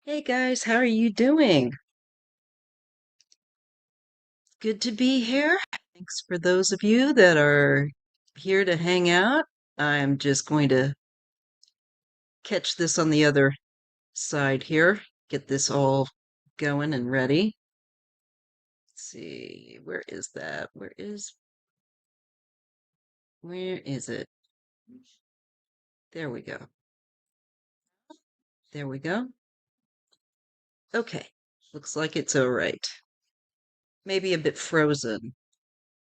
Hey guys, how are you doing? Good to be here. Thanks for those of you that are here to hang out. I'm just going to catch this on the other side here, get this all going and ready. Let's see, where is that? Where is it? There we go. There we go. Okay, looks like it's all right. Maybe a bit frozen.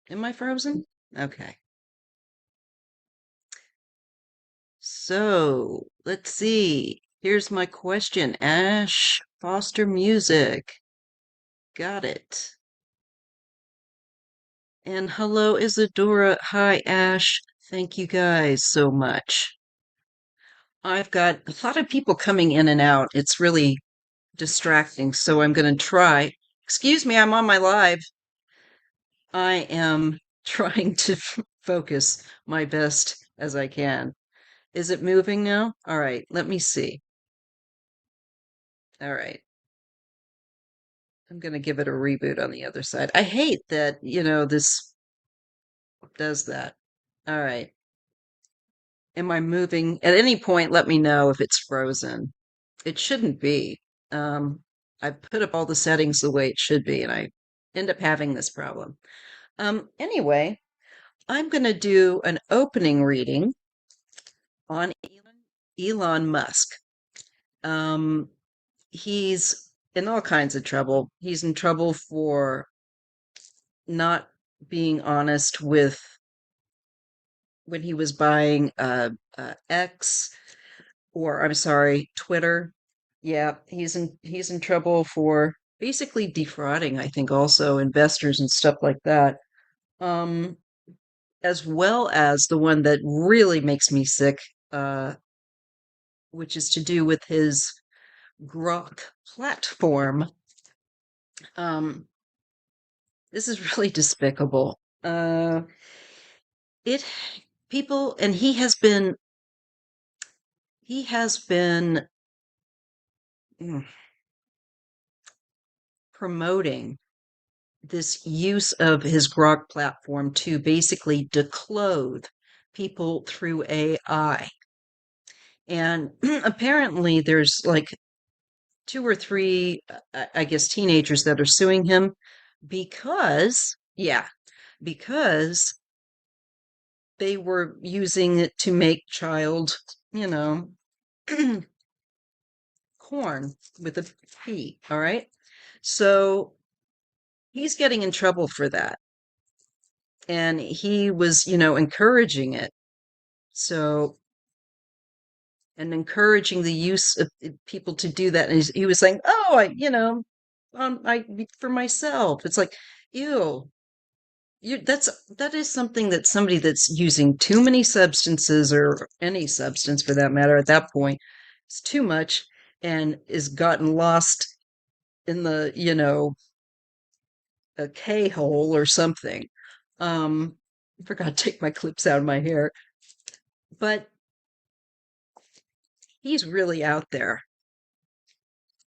Am I frozen? Okay. So let's see. Here's my question. Ash Foster Music. Got it. And hello, Isadora. Hi, Ash. Thank you guys so much. I've got a lot of people coming in and out. It's really distracting. So I'm going to try. Excuse me, I'm on my live. I am trying to focus my best as I can. Is it moving now? All right, let me see. All right. I'm going to give it a reboot on the other side. I hate that, this does that. All right. Am I moving? At any point, let me know if it's frozen. It shouldn't be. I put up all the settings the way it should be, and I end up having this problem. Anyway, I'm going to do an opening reading on Elon Musk. Um, he's in all kinds of trouble. He's in trouble for not being honest with when he was buying X, or I'm sorry, Twitter. Yeah, he's in trouble for basically defrauding, I think, also investors and stuff like that. Um, as well as the one that really makes me sick, uh, which is to do with his Grok platform. Um, this is really despicable. It people and he has been mm, promoting this use of his Grok platform to basically declothe people through AI. And apparently, there's like two or three, I guess, teenagers that are suing him because they were using it to make child, you know, corn with a P. All right. So he's getting in trouble for that. And he was, encouraging it. So, and encouraging the use of people to do that. And he was saying, "Oh, I for myself." It's like, ew. That is something that somebody that's using too many substances, or any substance for that matter, at that point, is too much and is gotten lost in the, a K hole or something. I forgot to take my clips out of my hair, but he's really out there.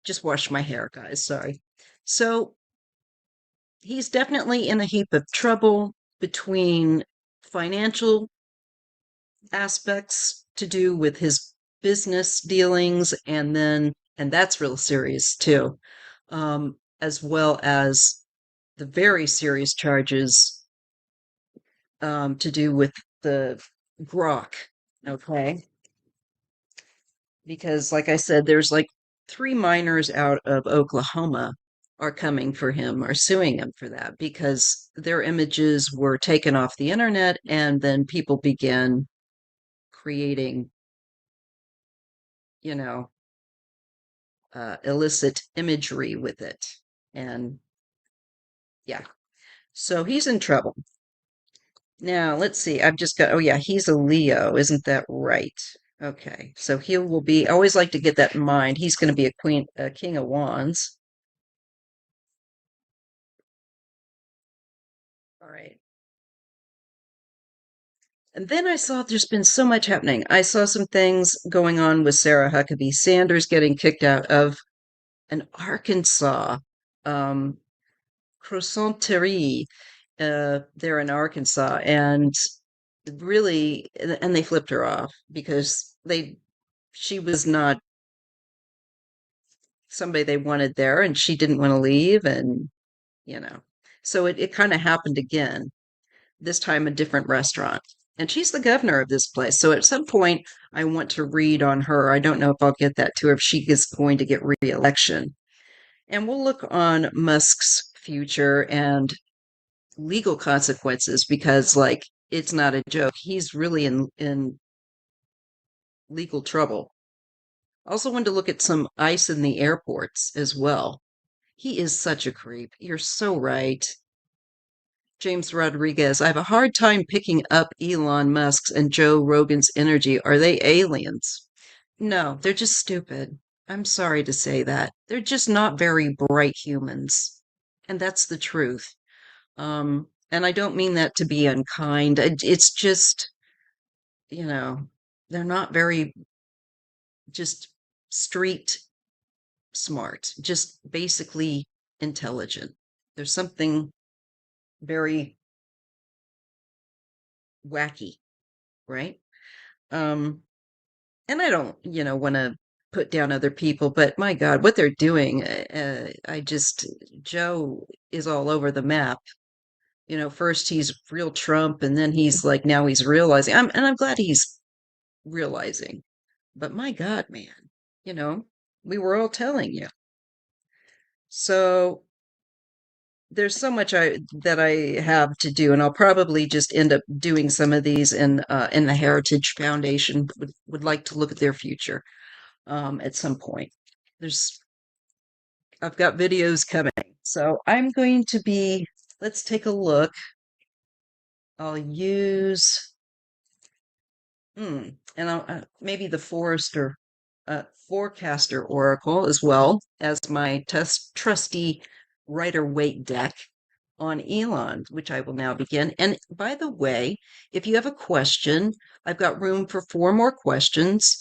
Just washed my hair, guys. Sorry. So he's definitely in a heap of trouble between financial aspects to do with his business dealings, and that's real serious too, as well as the very serious charges to do with the Grok. Okay. Because, like I said, there's like three miners out of Oklahoma are coming for him, are suing him for that because their images were taken off the internet and then people began creating, you know, illicit imagery with it. And yeah, so he's in trouble. Now, let's see. I've just got, oh yeah, he's a Leo, isn't that right? Okay, so he will be, I always like to get that in mind. He's going to be a king of wands. All right. And then I saw there's been so much happening. I saw some things going on with Sarah Huckabee Sanders getting kicked out of an Arkansas um, croissanterie. They're in Arkansas, and really, and they flipped her off because she was not somebody they wanted there, and she didn't want to leave, and you know, so it kind of happened again. This time, a different restaurant. And she's the governor of this place. So at some point, I want to read on her. I don't know if I'll get that to her if she is going to get reelection. And we'll look on Musk's future and legal consequences because, like, it's not a joke. He's really in legal trouble. Also, wanted to look at some ice in the airports as well. He is such a creep. You're so right. James Rodriguez, I have a hard time picking up Elon Musk's and Joe Rogan's energy. Are they aliens? No, they're just stupid. I'm sorry to say that. They're just not very bright humans. And that's the truth. And I don't mean that to be unkind. It's just, you know, they're not very just street smart, just basically intelligent. There's something very wacky, right? Um, and I don't, want to put down other people, but my God, what they're doing, Joe is all over the map. First he's real Trump, and then he's like, now he's realizing. I'm glad he's realizing. But my God, man, you know, we were all telling you. So there's so much I have to do, and I'll probably just end up doing some of these in the Heritage Foundation. Would like to look at their future at some point. There's I've got videos coming, so I'm going to be. Let's take a look. I'll use and I'll maybe the Forester Forecaster Oracle as well as my trusty Rider Waite deck on Elon, which I will now begin. And by the way, if you have a question, I've got room for 4 more questions.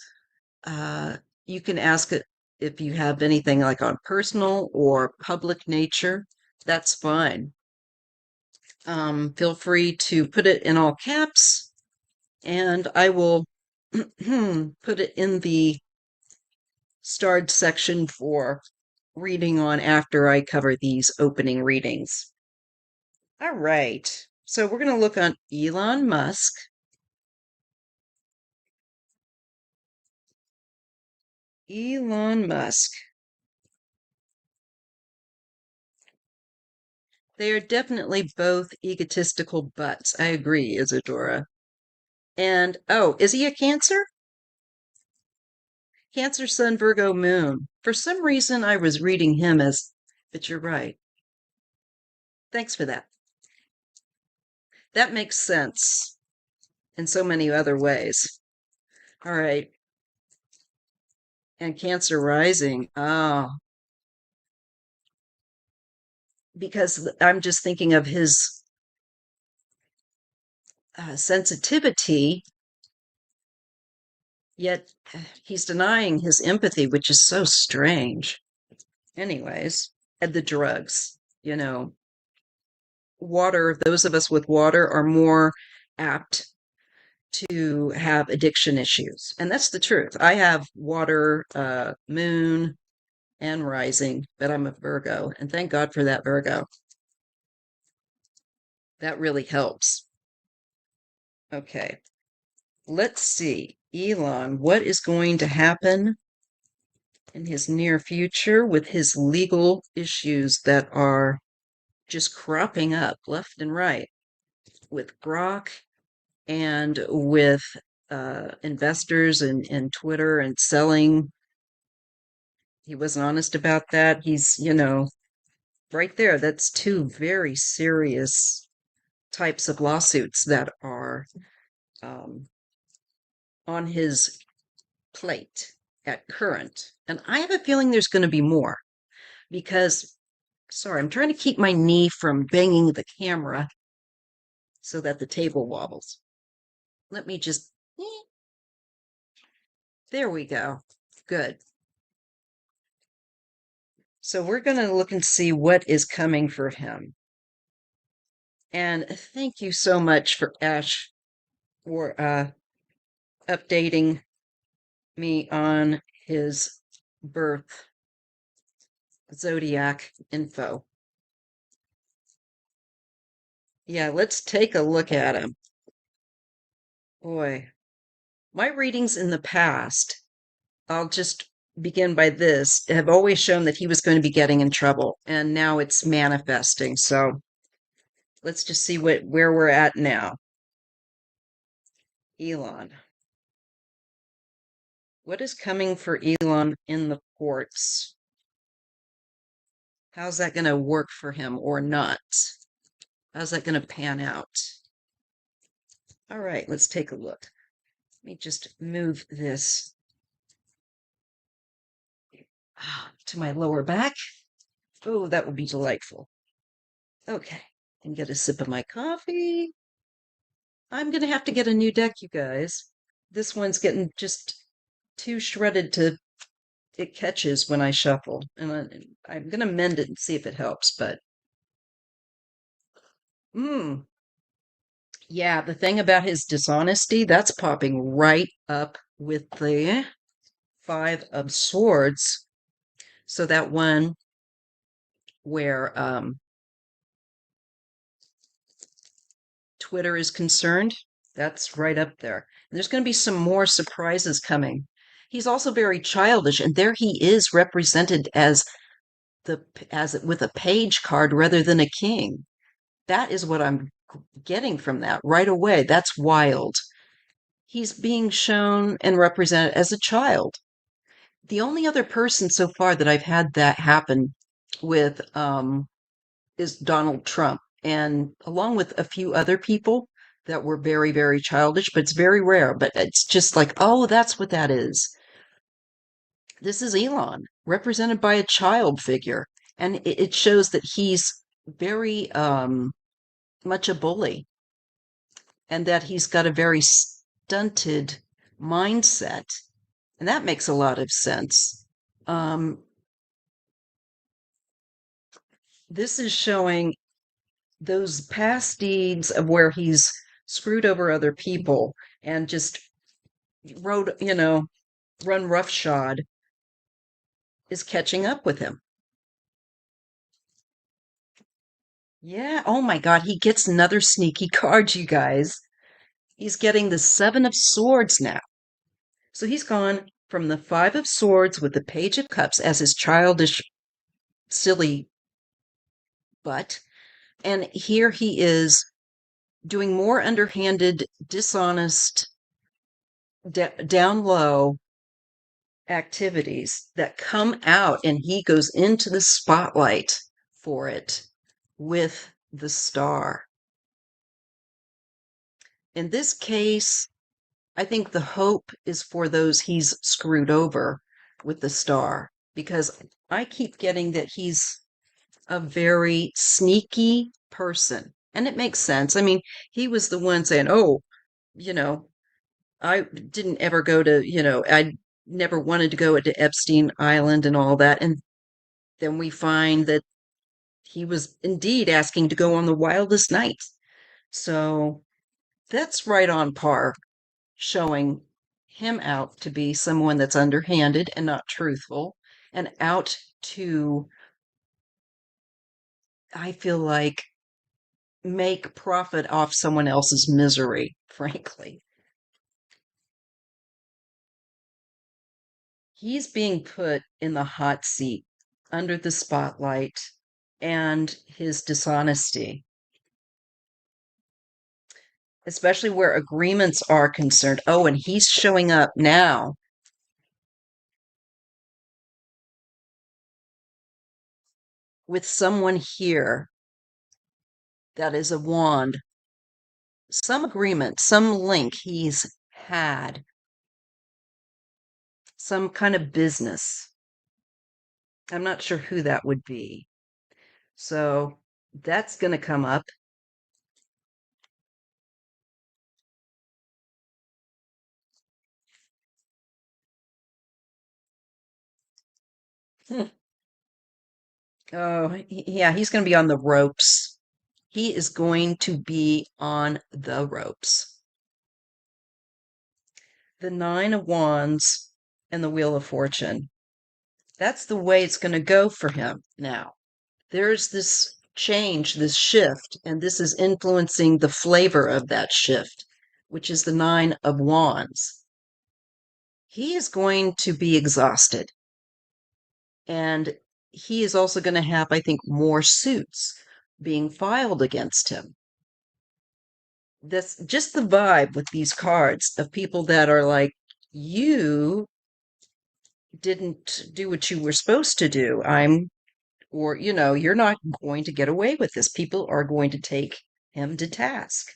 Uh, you can ask it if you have anything like on personal or public nature. That's fine. Feel free to put it in all caps, and I will put it in the starred section for reading on after I cover these opening readings. All right. So we're going to look on Elon Musk. Elon Musk. They are definitely both egotistical butts. I agree, Isadora. And oh, is he a Cancer? Cancer Sun, Virgo Moon. For some reason, I was reading him as, but you're right. Thanks for that. That makes sense in so many other ways. All right. And Cancer rising. Oh, because I'm just thinking of his sensitivity, yet he's denying his empathy, which is so strange. Anyways, and the drugs, water, those of us with water are more apt to have addiction issues. And that's the truth. I have water, moon, and rising, but I'm a Virgo. And thank God for that Virgo. That really helps. Okay. Let's see. Elon, what is going to happen in his near future with his legal issues that are just cropping up left and right with Grok and with investors and Twitter and selling. He wasn't honest about that. He's, right there. That's 2 very serious types of lawsuits that are um, on his plate at current. And I have a feeling there's going to be more because, sorry, I'm trying to keep my knee from banging the camera so that the table wobbles. Let me just, there we go. Good. So we're going to look and see what is coming for him. And thank you so much for Ash for updating me on his birth zodiac info. Yeah, let's take a look at him. Boy, my readings in the past, I'll just begin by this, have always shown that he was going to be getting in trouble, and now it's manifesting. So let's just see where we're at now. Elon. What is coming for Elon in the courts? How's that going to work for him or not? How's that going to pan out? All right, let's take a look. Let me just move this to my lower back. Oh, that would be delightful. Okay, and get a sip of my coffee. I'm going to have to get a new deck, you guys. This one's getting just too shredded to it catches when I shuffle. And I'm going to mend it and see if it helps, but yeah, the thing about his dishonesty, that's popping right up with the Five of Swords. So that one where Twitter is concerned, that's right up there. And there's going to be some more surprises coming. He's also very childish, and there he is represented as with a page card rather than a king. That is what I'm getting from that right away. That's wild. He's being shown and represented as a child. The only other person so far that I've had that happen with is Donald Trump, and along with a few other people that were very, very childish, but it's very rare. But it's just like, oh, that's what that is. This is Elon, represented by a child figure, and it shows that he's very much a bully, and that he's got a very stunted mindset, and that makes a lot of sense. This is showing those past deeds of where he's screwed over other people and just run roughshod is catching up with him. Yeah. Oh my God. He gets another sneaky card, you guys. He's getting the Seven of Swords now. So he's gone from the Five of Swords with the Page of Cups as his childish, silly butt. And here he is doing more underhanded, dishonest, down low activities that come out, and he goes into the spotlight for it with the star. In this case, I think the hope is for those he's screwed over with the star, because I keep getting that he's a very sneaky person. And it makes sense. I mean, he was the one saying, oh, you know, I didn't ever go to, I never wanted to go to Epstein Island and all that. And then we find that he was indeed asking to go on the wildest night. So that's right on par, showing him out to be someone that's underhanded and not truthful, and out to, I feel like, make profit off someone else's misery, frankly. He's being put in the hot seat under the spotlight and his dishonesty, especially where agreements are concerned. Oh, and he's showing up now with someone here that is a wand, some agreement, some link he's had, some kind of business. I'm not sure who that would be. So that's going to come up. Oh, yeah, he's going to be on the ropes. He is going to be on the ropes. The Nine of Wands and the Wheel of Fortune. That's the way it's going to go for him now. There's this change, this shift, and this is influencing the flavor of that shift, which is the Nine of Wands. He is going to be exhausted, and he is also going to have, I think, more suits being filed against him. That's just the vibe with these cards of people that are like, you didn't do what you were supposed to do. Or, you're not going to get away with this. People are going to take him to task.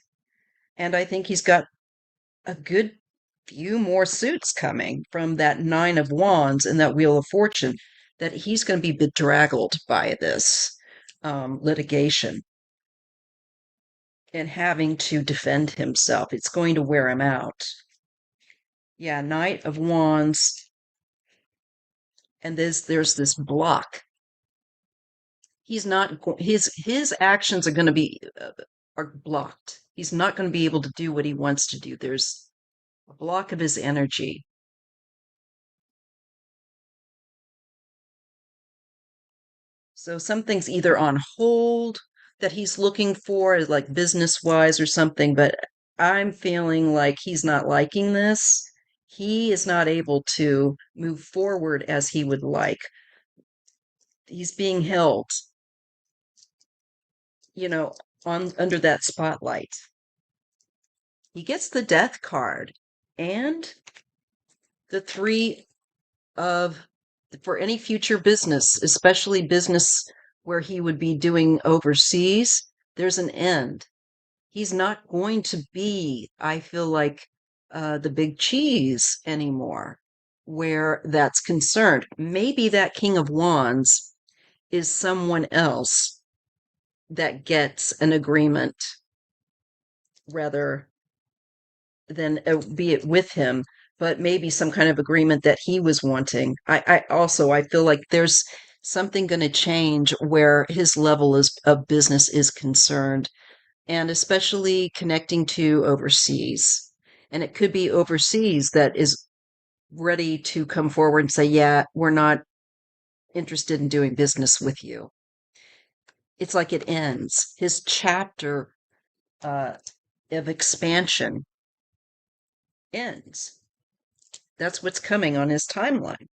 And I think he's got a good few more suits coming from that Nine of Wands and that Wheel of Fortune that he's going to be bedraggled by this litigation and having to defend himself. It's going to wear him out. Yeah, Knight of Wands, and there's this block. He's not his actions are going to be are blocked. He's not going to be able to do what he wants to do. There's a block of his energy. So something's either on hold that he's looking for, like business wise or something, but I'm feeling like he's not liking this. He is not able to move forward as he would like. He's being held, you know, on under that spotlight. He gets the death card and the three of for any future business, especially business where he would be doing overseas, there's an end. He's not going to be, I feel like, the big cheese anymore, where that's concerned. Maybe that King of Wands is someone else that gets an agreement rather than be it with him, but maybe some kind of agreement that he was wanting. I feel like there's something going to change where his level of business is concerned, and especially connecting to overseas. And it could be overseas that is ready to come forward and say, yeah, we're not interested in doing business with you. It's like it ends. His chapter uh, of expansion ends. That's what's coming on his timeline.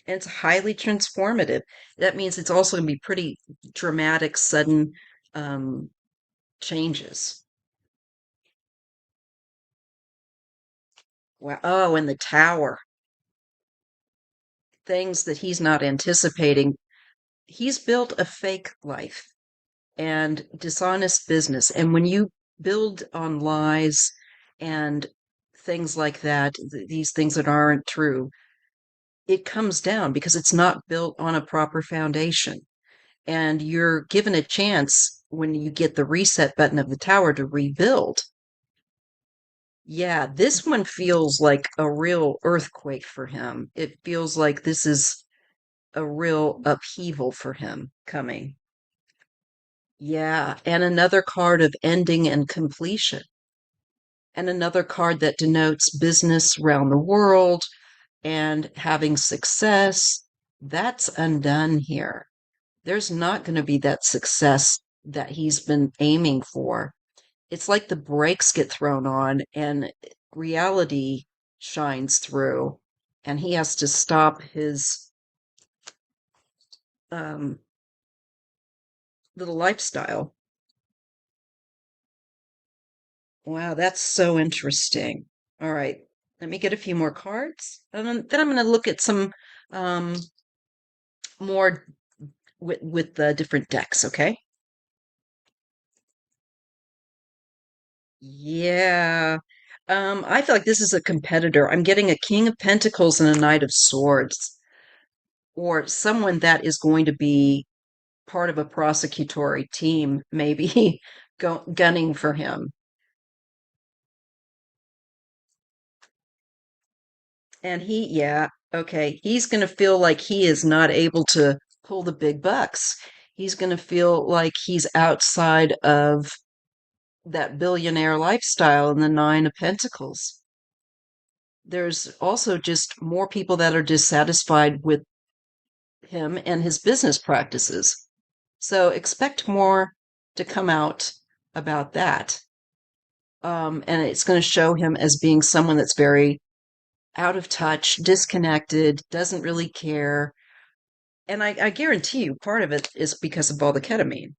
And it's highly transformative. That means it's also going to be pretty dramatic, sudden um, changes. Wow. Oh, and the tower. Things that he's not anticipating. He's built a fake life and dishonest business. And when you build on lies and things like that, these things that aren't true, it comes down because it's not built on a proper foundation. And you're given a chance when you get the reset button of the tower to rebuild. Yeah, this one feels like a real earthquake for him. It feels like this is a real upheaval for him coming. Yeah, and another card of ending and completion, and another card that denotes business around the world and having success. That's undone here. There's not going to be that success that he's been aiming for. It's like the brakes get thrown on and reality shines through, and he has to stop his um, little lifestyle. Wow, that's so interesting. All right, let me get a few more cards, and then I'm going to look at some um, more with the different decks. Okay. Yeah. I feel like this is a competitor. I'm getting a King of Pentacles and a Knight of Swords, or someone that is going to be part of a prosecutory team, maybe gunning for him. And yeah, okay, he's going to feel like he is not able to pull the big bucks. He's going to feel like he's outside of that billionaire lifestyle in the Nine of Pentacles. There's also just more people that are dissatisfied with him and his business practices. So expect more to come out about that. And it's going to show him as being someone that's very out of touch, disconnected, doesn't really care. And I guarantee you part of it is because of all the ketamine.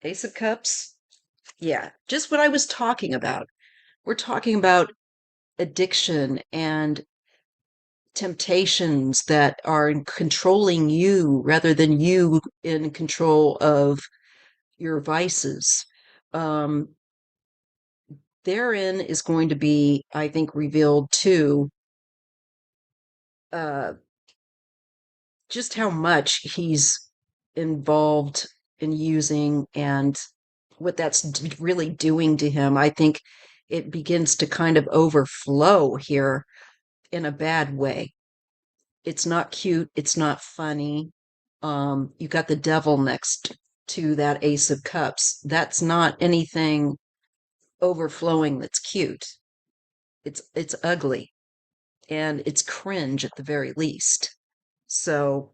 Ace of Cups. Yeah, just what I was talking about. We're talking about addiction and temptations that are controlling you rather than you in control of your vices. Um, Therein is going to be, I think, revealed too, uh, just how much he's involved in using and what that's really doing to him. I think it begins to kind of overflow here in a bad way. It's not cute, it's not funny. You got the devil next to that Ace of Cups. That's not anything overflowing that's cute. It's ugly and it's cringe at the very least. So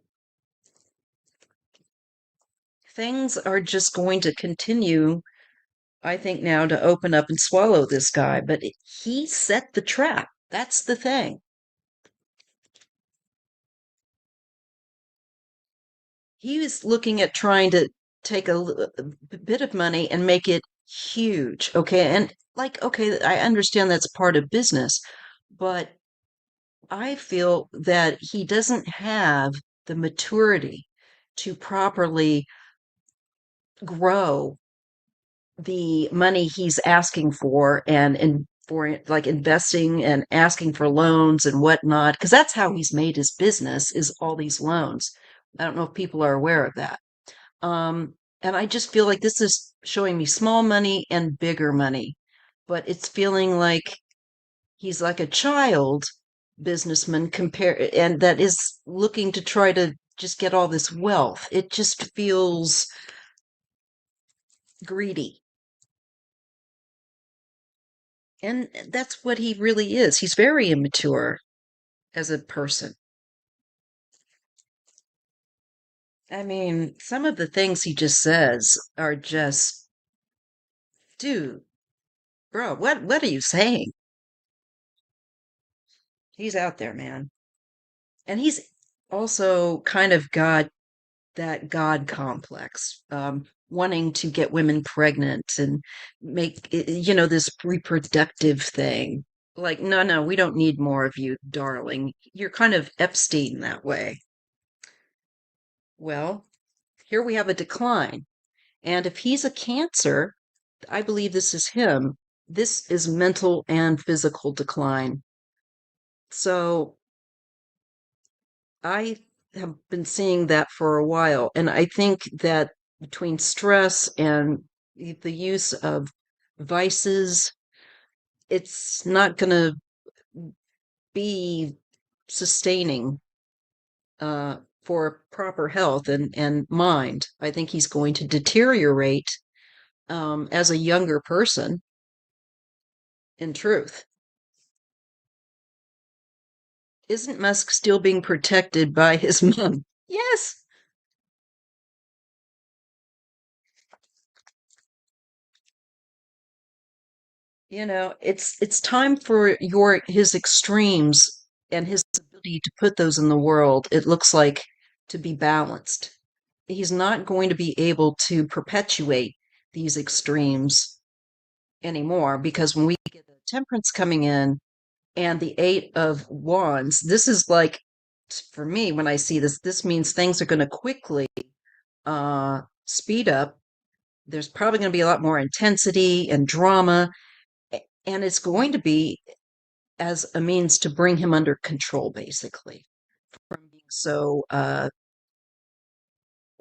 things are just going to continue, I think, now to open up and swallow this guy. But he set the trap. That's the thing. He was looking at trying to take a bit of money and make it huge. Okay. And like, okay, I understand that's part of business, but I feel that he doesn't have the maturity to properly grow the money he's asking for and for like investing and asking for loans and whatnot, because that's how he's made his business is all these loans. I don't know if people are aware of that. And I just feel like this is showing me small money and bigger money, but it's feeling like he's like a child businessman compare and that is looking to try to just get all this wealth. It just feels greedy. And that's what he really is. He's very immature as a person. I mean, some of the things he just says are just, dude, bro, what are you saying? He's out there, man. And he's also kind of got that God complex, wanting to get women pregnant and make, this reproductive thing. Like, no, no, we don't need more of you, darling. You're kind of Epstein that way. Well, here we have a decline. And if he's a Cancer, I believe this is him. This is mental and physical decline. So I have been seeing that for a while. And I think that between stress and the use of vices, it's not going to be sustaining for proper health and mind. I think he's going to deteriorate as a younger person, in truth. Isn't Musk still being protected by his mom? Yes. It's time for your his extremes and his ability to put those in the world, it looks like, to be balanced. He's not going to be able to perpetuate these extremes anymore because when we get the temperance coming in and the Eight of Wands, this is like, for me, when I see this, this means things are going to quickly speed up. There's probably going to be a lot more intensity and drama, and it's going to be as a means to bring him under control, basically, from being so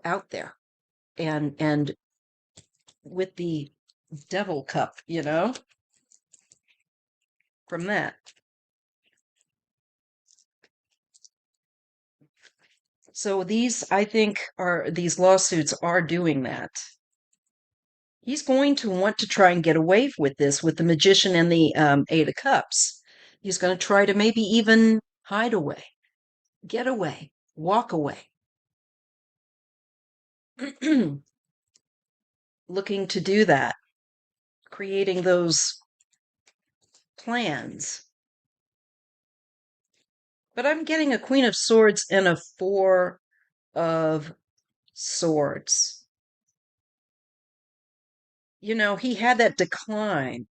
out there and with the devil cup, from that. So these, I think, are these lawsuits are doing that. He's going to want to try and get away with this with the Magician and the Eight of Cups. He's going to try to maybe even hide away, get away, walk away. Looking to do that, creating those plans. But I'm getting a Queen of Swords and a Four of Swords. You know, he had that decline.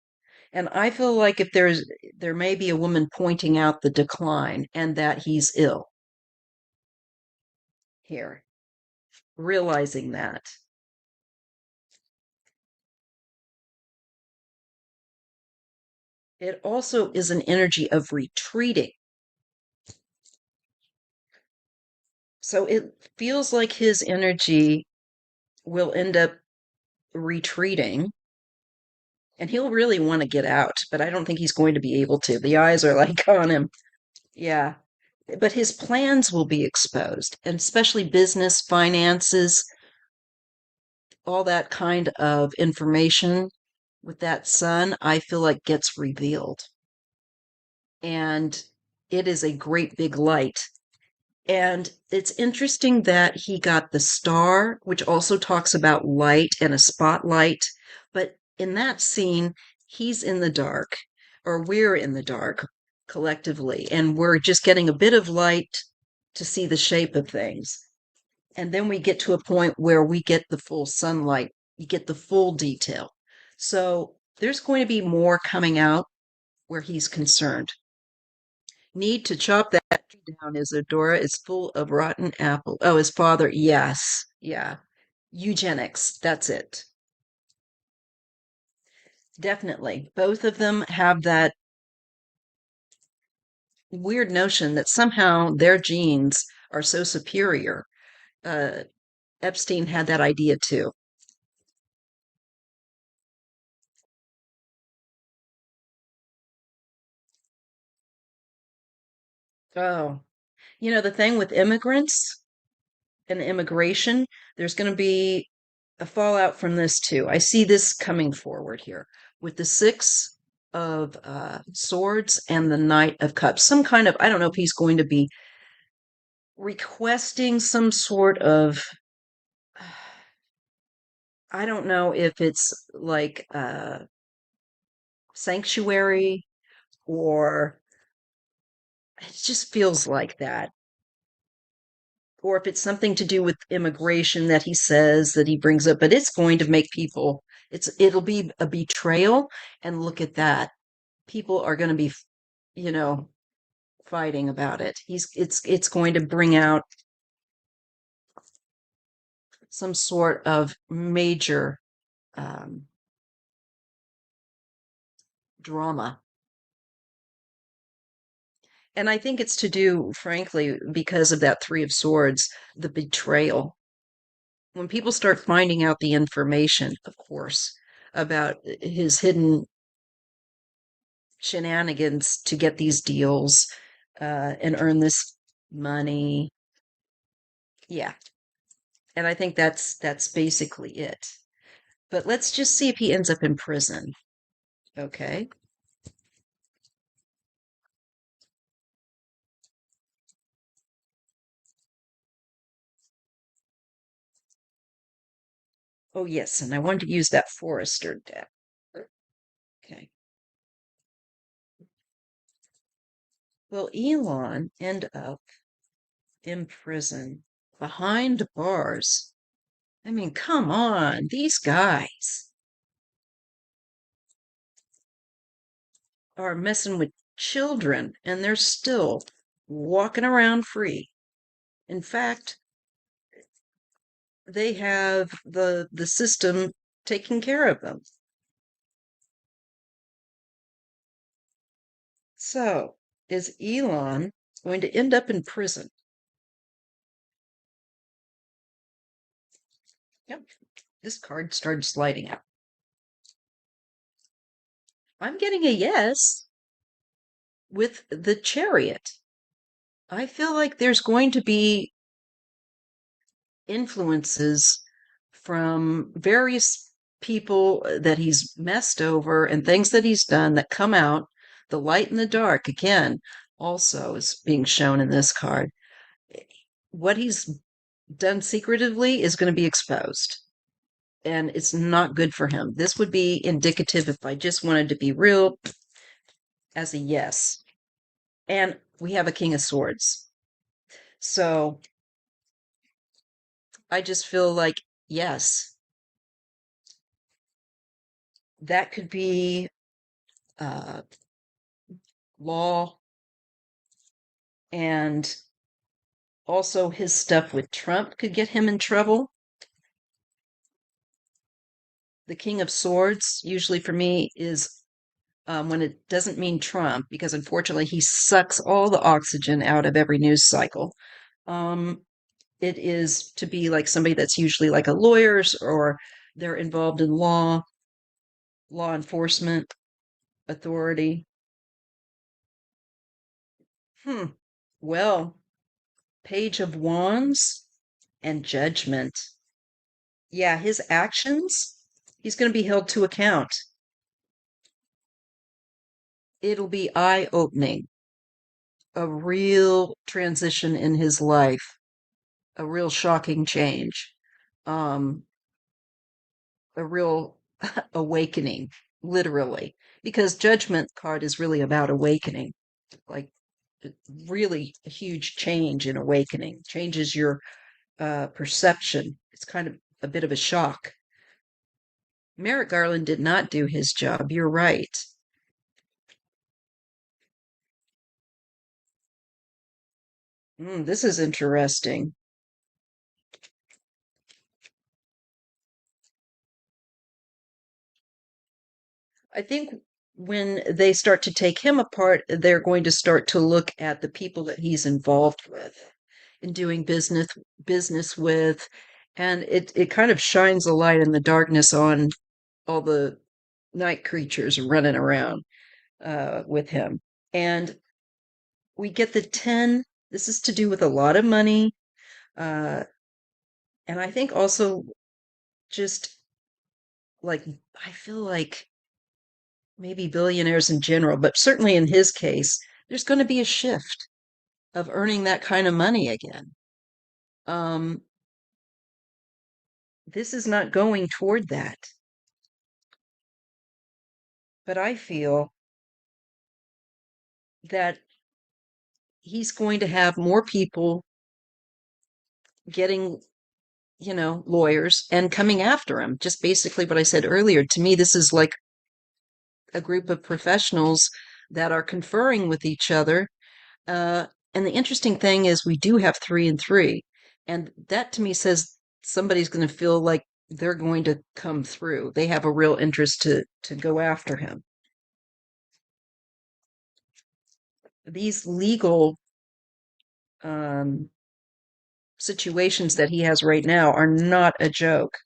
And I feel like if there may be a woman pointing out the decline and that he's ill here, realizing that. It also is an energy of retreating. So it feels like his energy will end up retreating and he'll really want to get out, but I don't think he's going to be able to. The eyes are like on him. Yeah. But his plans will be exposed, and especially business, finances, all that kind of information with that sun, I feel like gets revealed. And it is a great big light. And it's interesting that he got the star, which also talks about light and a spotlight. But in that scene, he's in the dark, or we're in the dark collectively, and we're just getting a bit of light to see the shape of things. And then we get to a point where we get the full sunlight, you get the full detail. So there's going to be more coming out where he's concerned. Need to chop that tree down, Isadora. It's full of rotten apple. Oh, his father. Yes. Yeah. Eugenics. That's it. Definitely. Both of them have that weird notion that somehow their genes are so superior. Uh, Epstein had that idea too. Oh, you know, the thing with immigrants and immigration, there's going to be a fallout from this too. I see this coming forward here with the Six of Swords and the Knight of Cups. Some kind of, I don't know if he's going to be requesting some sort of, I don't know if it's like sanctuary or it just feels like that. Or if it's something to do with immigration that he says that he brings up, but it's going to make people, it'll be a betrayal. And look at that. People are going to be, you know, fighting about it. It's going to bring out some sort of major um, drama. And I think it's to do, frankly, because of that Three of Swords, the betrayal. When people start finding out the information, of course, about his hidden shenanigans to get these deals and earn this money. Yeah. And I think that's basically it. But let's just see if he ends up in prison. Okay. Oh, yes. And I wanted to use that Forester deck. Okay. Will Elon end up in prison behind bars? I mean, come on. These guys are messing with children and they're still walking around free. In fact, they have the system taking care of them. So, is Elon going to end up in prison? Yep. This card started sliding out. I'm getting a yes with the Chariot. I feel like there's going to be influences from various people that he's messed over and things that he's done that come out. The light and the dark, again, also is being shown in this card. What he's done secretively is going to be exposed, and it's not good for him. This would be indicative if I just wanted to be real as a yes. And we have a King of Swords. So I just feel like, yes, that could be uh, law, and also his stuff with Trump could get him in trouble. The King of Swords, usually for me, is when it doesn't mean Trump, because unfortunately he sucks all the oxygen out of every news cycle. Um, it is to be like somebody that's usually like a lawyer, or they're involved in law enforcement authority. Hmm. Well, Page of Wands and Judgment. Yeah, his actions, he's going to be held to account. It'll be eye opening, a real transition in his life, a real shocking change, um, a real awakening, literally, because Judgment card is really about awakening, like really a huge change in awakening, changes your perception. It's kind of a bit of a shock. Merrick Garland did not do his job. You're right. This is interesting. I think when they start to take him apart, they're going to start to look at the people that he's involved with and doing business with, and it kind of shines a light in the darkness on all the night creatures running around with him. And we get the 10. This is to do with a lot of money, uh, and I think also just like I feel like maybe billionaires in general, but certainly in his case, there's going to be a shift of earning that kind of money again. Um, this is not going toward that, but I feel that he's going to have more people getting, lawyers and coming after him. Just basically what I said earlier. To me, this is like a group of professionals that are conferring with each other. Uh, and the interesting thing is, we do have 3 and 3. And that to me says somebody's going to feel like they're going to come through. They have a real interest to go after him. These legal um, situations that he has right now are not a joke.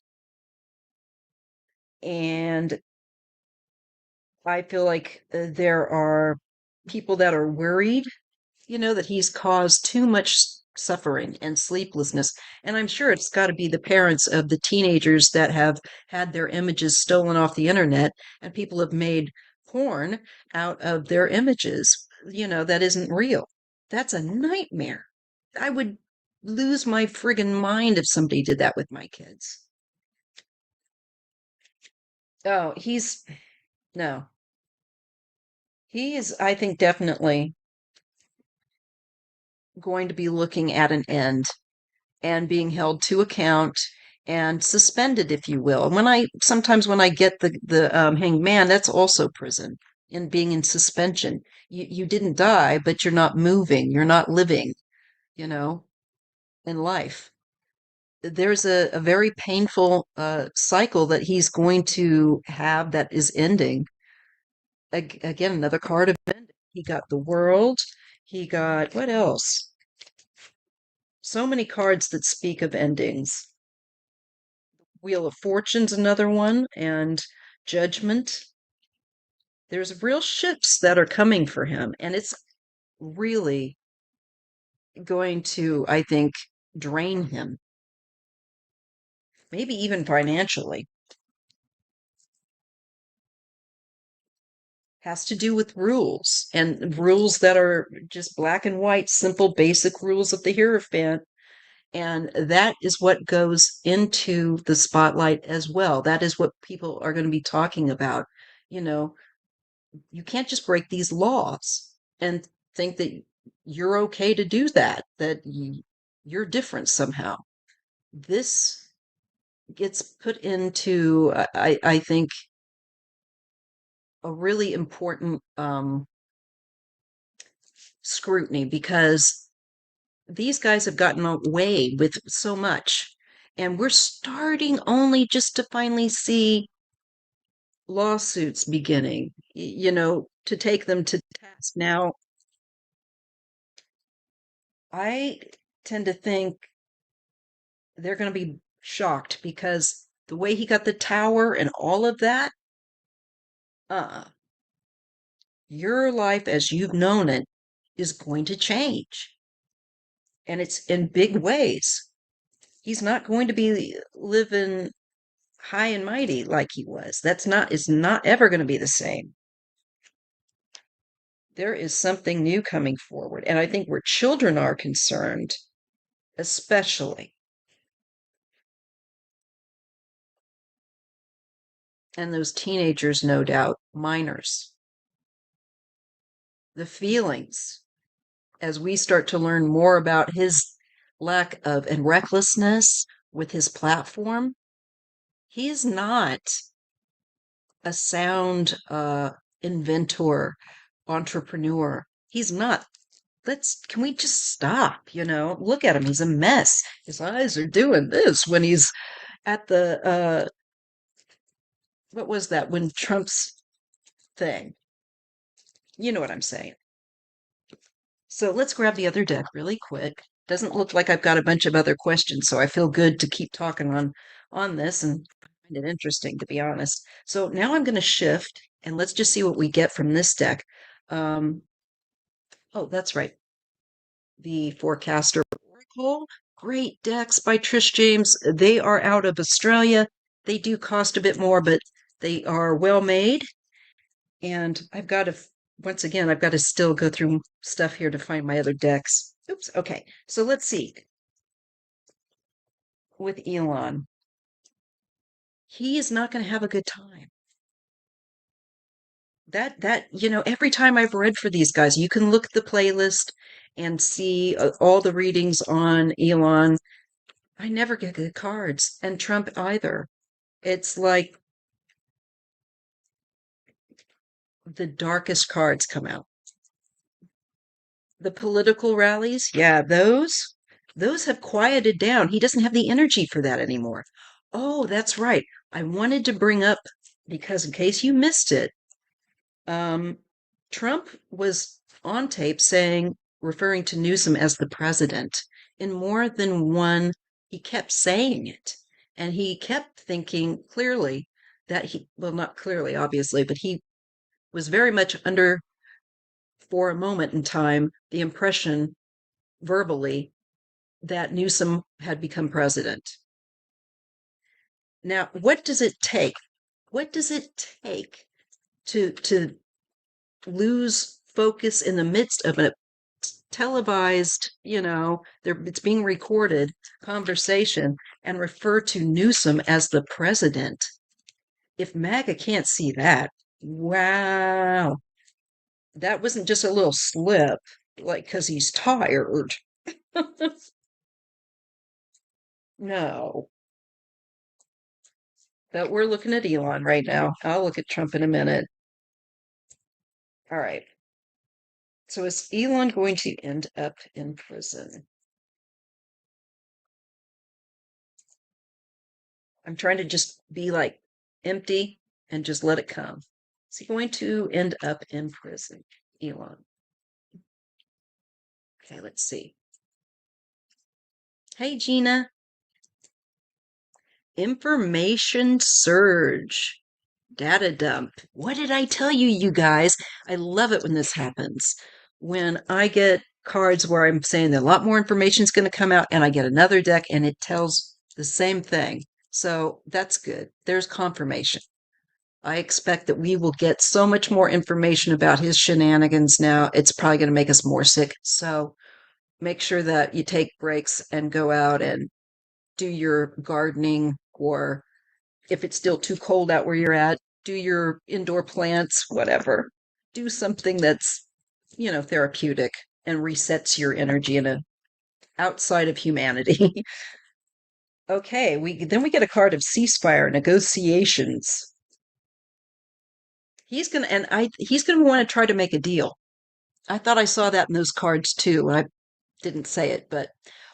And I feel like there are people that are worried, that he's caused too much suffering and sleeplessness. And I'm sure it's got to be the parents of the teenagers that have had their images stolen off the internet, and people have made porn out of their images, that isn't real. That's a nightmare. I would lose my friggin' mind if somebody did that with my kids. Oh, no. He is, I think, definitely going to be looking at an end and being held to account and suspended, if you will. And sometimes when I get the hanged man, that's also prison and being in suspension. You didn't die, but you're not moving, you're not living, you know, in life. There's a very painful cycle that he's going to have that is ending. Again, another card of ending. He got the world. He got what else? So many cards that speak of endings. Wheel of Fortune's another one, and Judgment. There's real shifts that are coming for him, and it's really going to, I think, drain him. maybe even financially. Has to do with rules and rules that are just black and white, simple, basic rules of the Hierophant. And that is what goes into the spotlight as well. That is what people are going to be talking about. You know, you can't just break these laws and think that you're okay to do that, that you're different somehow. This gets put into, I think, a really important scrutiny because these guys have gotten away with so much. And we're starting only just to finally see lawsuits beginning, to take them to task. Now, I tend to think they're going to be shocked because the way he got the tower and all of that, uh, your life as you've known it is going to change. And it's in big ways. He's not going to be living high and mighty like he was. It's not ever going to be the same. There is something new coming forward. And I think where children are concerned, especially, and those teenagers, no doubt, minors, the feelings as we start to learn more about his lack of and recklessness with his platform, he is not a sound inventor, entrepreneur. He's not. Can we just stop? Look at him. He's a mess. His eyes are doing this when he's at what was that? When Trump's thing. You know what I'm saying. So let's grab the other deck really quick. Doesn't look like I've got a bunch of other questions, so I feel good to keep talking on this and find it interesting, to be honest. So now I'm going to shift and let's just see what we get from this deck. Um, oh, that's right. The Forecaster Oracle. Great decks by Trish James. They are out of Australia. They do cost a bit more, but they are well made. And once again, I've got to still go through stuff here to find my other decks. Oops. Okay. So let's see. With Elon, he is not going to have a good time. Every time I've read for these guys, you can look at the playlist and see all the readings on Elon. I never get good cards, and Trump either. It's like the darkest cards come out. The political rallies, yeah, those have quieted down. He doesn't have the energy for that anymore. Oh, that's right. I wanted to bring up, because in case you missed it, Trump was on tape referring to Newsom as the president in more than one. He kept saying it, and he kept thinking clearly well, not clearly, obviously, but he was very much under, for a moment in time, the impression verbally that Newsom had become president. Now, what does it take? What does it take to lose focus in the midst of a televised, it's being recorded conversation and refer to Newsom as the president? If MAGA can't see that, wow, that wasn't just a little slip, like because he's tired. No, but we're looking at Elon right now. I'll look at Trump in a minute. All right. So is Elon going to end up in prison? I'm trying to just be like empty and just let it come. Is he going to end up in prison, Elon? Okay, let's see. Hey, Gina. Information surge. Data dump. What did I tell you, you guys? I love it when this happens. When I get cards where I'm saying that a lot more information is going to come out, and I get another deck and it tells the same thing. So that's good. There's confirmation. I expect that we will get so much more information about his shenanigans now. It's probably going to make us more sick. So make sure that you take breaks and go out and do your gardening, or if it's still too cold out where you're at, do your indoor plants, whatever. Do something that's, therapeutic and resets your energy in a outside of humanity. Okay, we get a card of ceasefire negotiations. He's gonna want to try to make a deal. I thought I saw that in those cards too. I didn't say it, but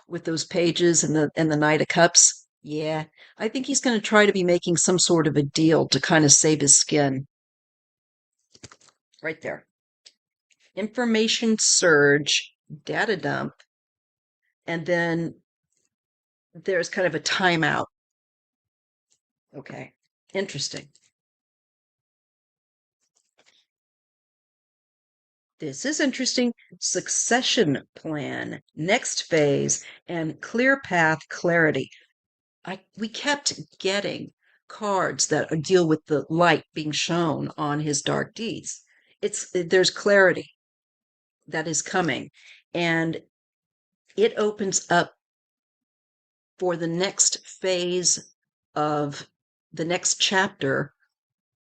with those pages and the Knight of Cups, yeah, I think he's going to try to be making some sort of a deal to kind of save his skin. Right there. Information surge, data dump, and then there's kind of a timeout. Okay, interesting. This is interesting. Succession plan, next phase, and clear path clarity. We kept getting cards that deal with the light being shown on his dark deeds. There's clarity that is coming, and it opens up for the next phase of the next chapter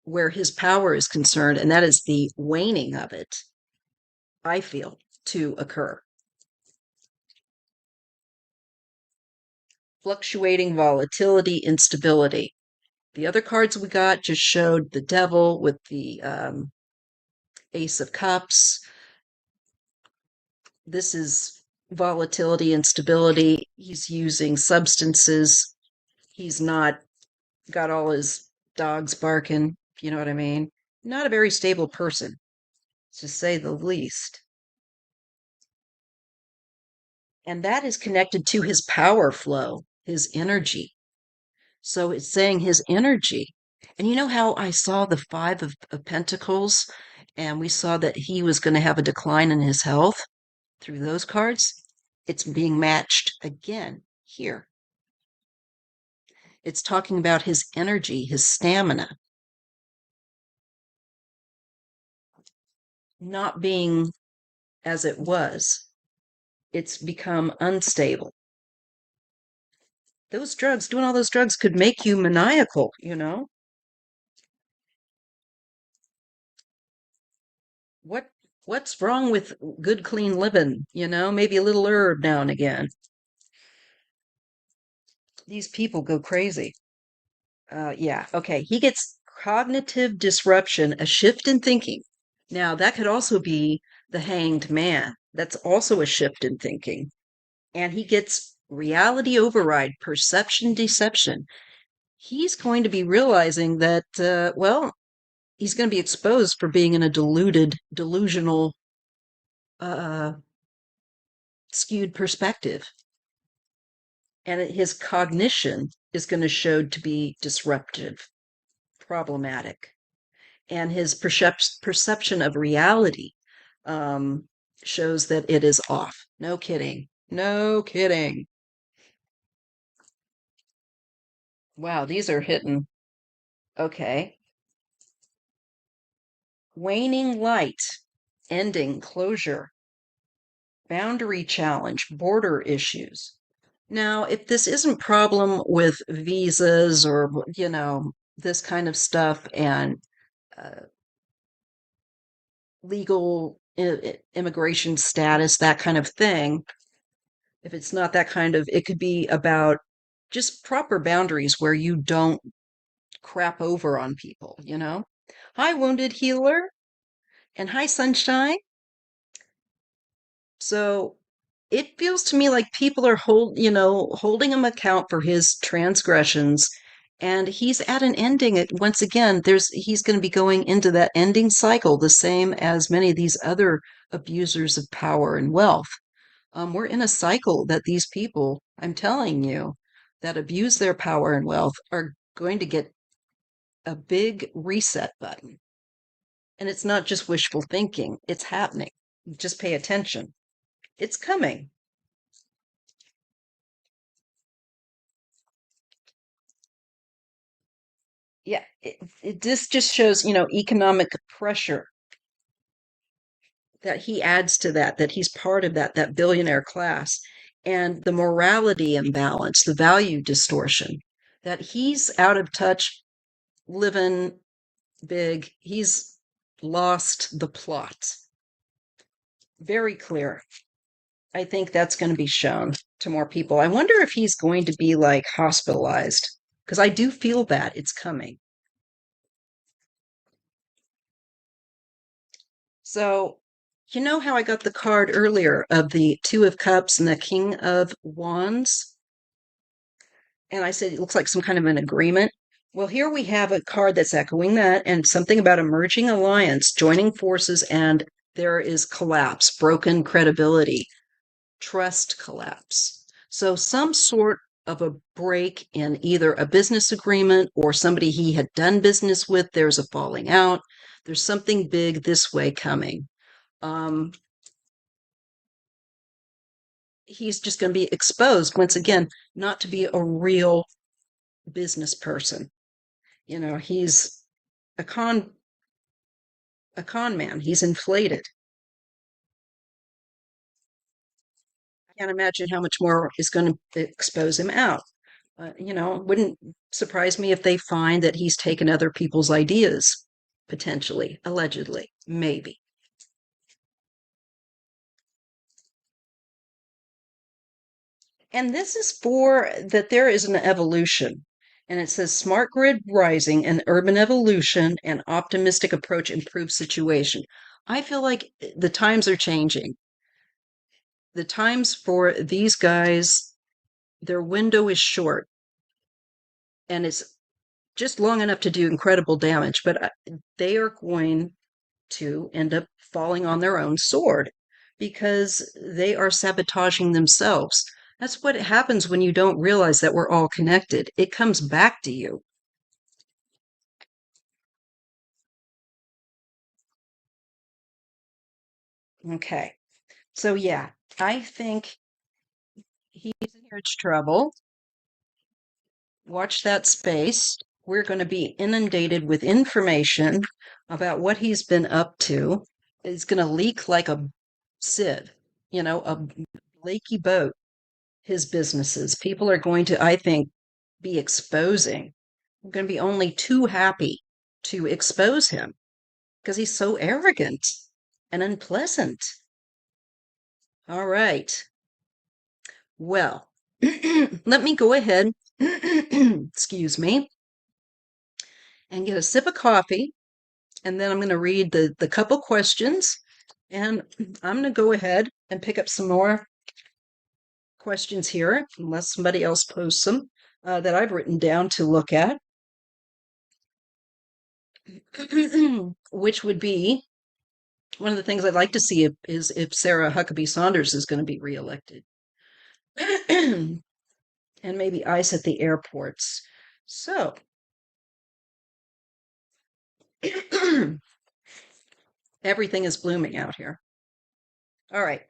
where his power is concerned, and that is the waning of it, I feel, to occur. Fluctuating volatility, instability. The other cards we got just showed the devil with the Ace of Cups. This is volatility and stability. He's using substances. He's not got all his dogs barking, if you know what I mean. Not a very stable person, to say the least. And that is connected to his power flow, his energy. So it's saying his energy. And you know how I saw the Five of Pentacles, and we saw that he was going to have a decline in his health through those cards? It's being matched again here. It's talking about his energy, his stamina, not being as it was. It's become unstable. Those drugs, doing all those drugs could make you maniacal, you know? What what's wrong with good clean living, you know? Maybe a little herb now and again. These people go crazy. Yeah, okay. He gets cognitive disruption, a shift in thinking. Now, that could also be the hanged man. That's also a shift in thinking. And he gets reality override, perception deception. He's going to be realizing that, he's going to be exposed for being in a delusional, uh, skewed perspective. And his cognition is going to show to be disruptive, problematic. And his perception of reality um, shows that it is off. No kidding. No kidding. Wow, these are hitting. Okay. Waning light, ending, closure, boundary challenge, border issues. Now, if this isn't problem with visas or, this kind of stuff and uh, legal immigration status, that kind of thing, if it's not that kind of, it could be about just proper boundaries where you don't crap over on people, you know? Hi, wounded healer, and hi, sunshine. So it feels to me like people are holding him account for his transgressions, and he's at an ending. Once again, he's going to be going into that ending cycle, the same as many of these other abusers of power and wealth. We're in a cycle that these people, I'm telling you, that abuse their power and wealth are going to get a big reset button. And it's not just wishful thinking, it's happening. Just pay attention. It's coming. Yeah, this just shows, economic pressure that he adds to that he's part of that billionaire class, and the morality imbalance, the value distortion, that he's out of touch, living big. He's lost the plot. Very clear. I think that's going to be shown to more people. I wonder if he's going to be like hospitalized, because I do feel that it's coming. So, you know how I got the card earlier of the Two of Cups and the King of Wands? And I said it looks like some kind of an agreement. Well, here we have a card that's echoing that, and something about emerging alliance, joining forces, and there is collapse, broken credibility, trust collapse. So, some sort of a break in either a business agreement or somebody he had done business with, there's a falling out. There's something big this way coming. Um, he's just going to be exposed once again, not to be a real business person. He's a con a con man. He's inflated. I can't imagine how much more is going to expose him out. It wouldn't surprise me if they find that he's taken other people's ideas, potentially, allegedly, maybe. And this is for that there is an evolution. And it says smart grid rising and urban evolution and optimistic approach improves situation. I feel like the times are changing. The times for these guys, their window is short and it's just long enough to do incredible damage, but they are going to end up falling on their own sword because they are sabotaging themselves. That's what happens when you don't realize that we're all connected. It comes back to you. Okay. So, yeah, I think he's in huge trouble. Watch that space. We're going to be inundated with information about what he's been up to. It's going to leak like a sieve, a leaky boat, his businesses. People are going to, I think, be exposing. I'm going to be only too happy to expose him because he's so arrogant and unpleasant. All right. Well, let me go ahead, excuse me, and get a sip of coffee. And then I'm going to read the couple questions. And I'm going to go ahead and pick up some more questions here, unless somebody else posts them that I've written down to look at, which would be one of the things I'd like to see is if Sarah Huckabee Sanders is going to be reelected. And maybe ice at the airports. So, everything is blooming out here. All right.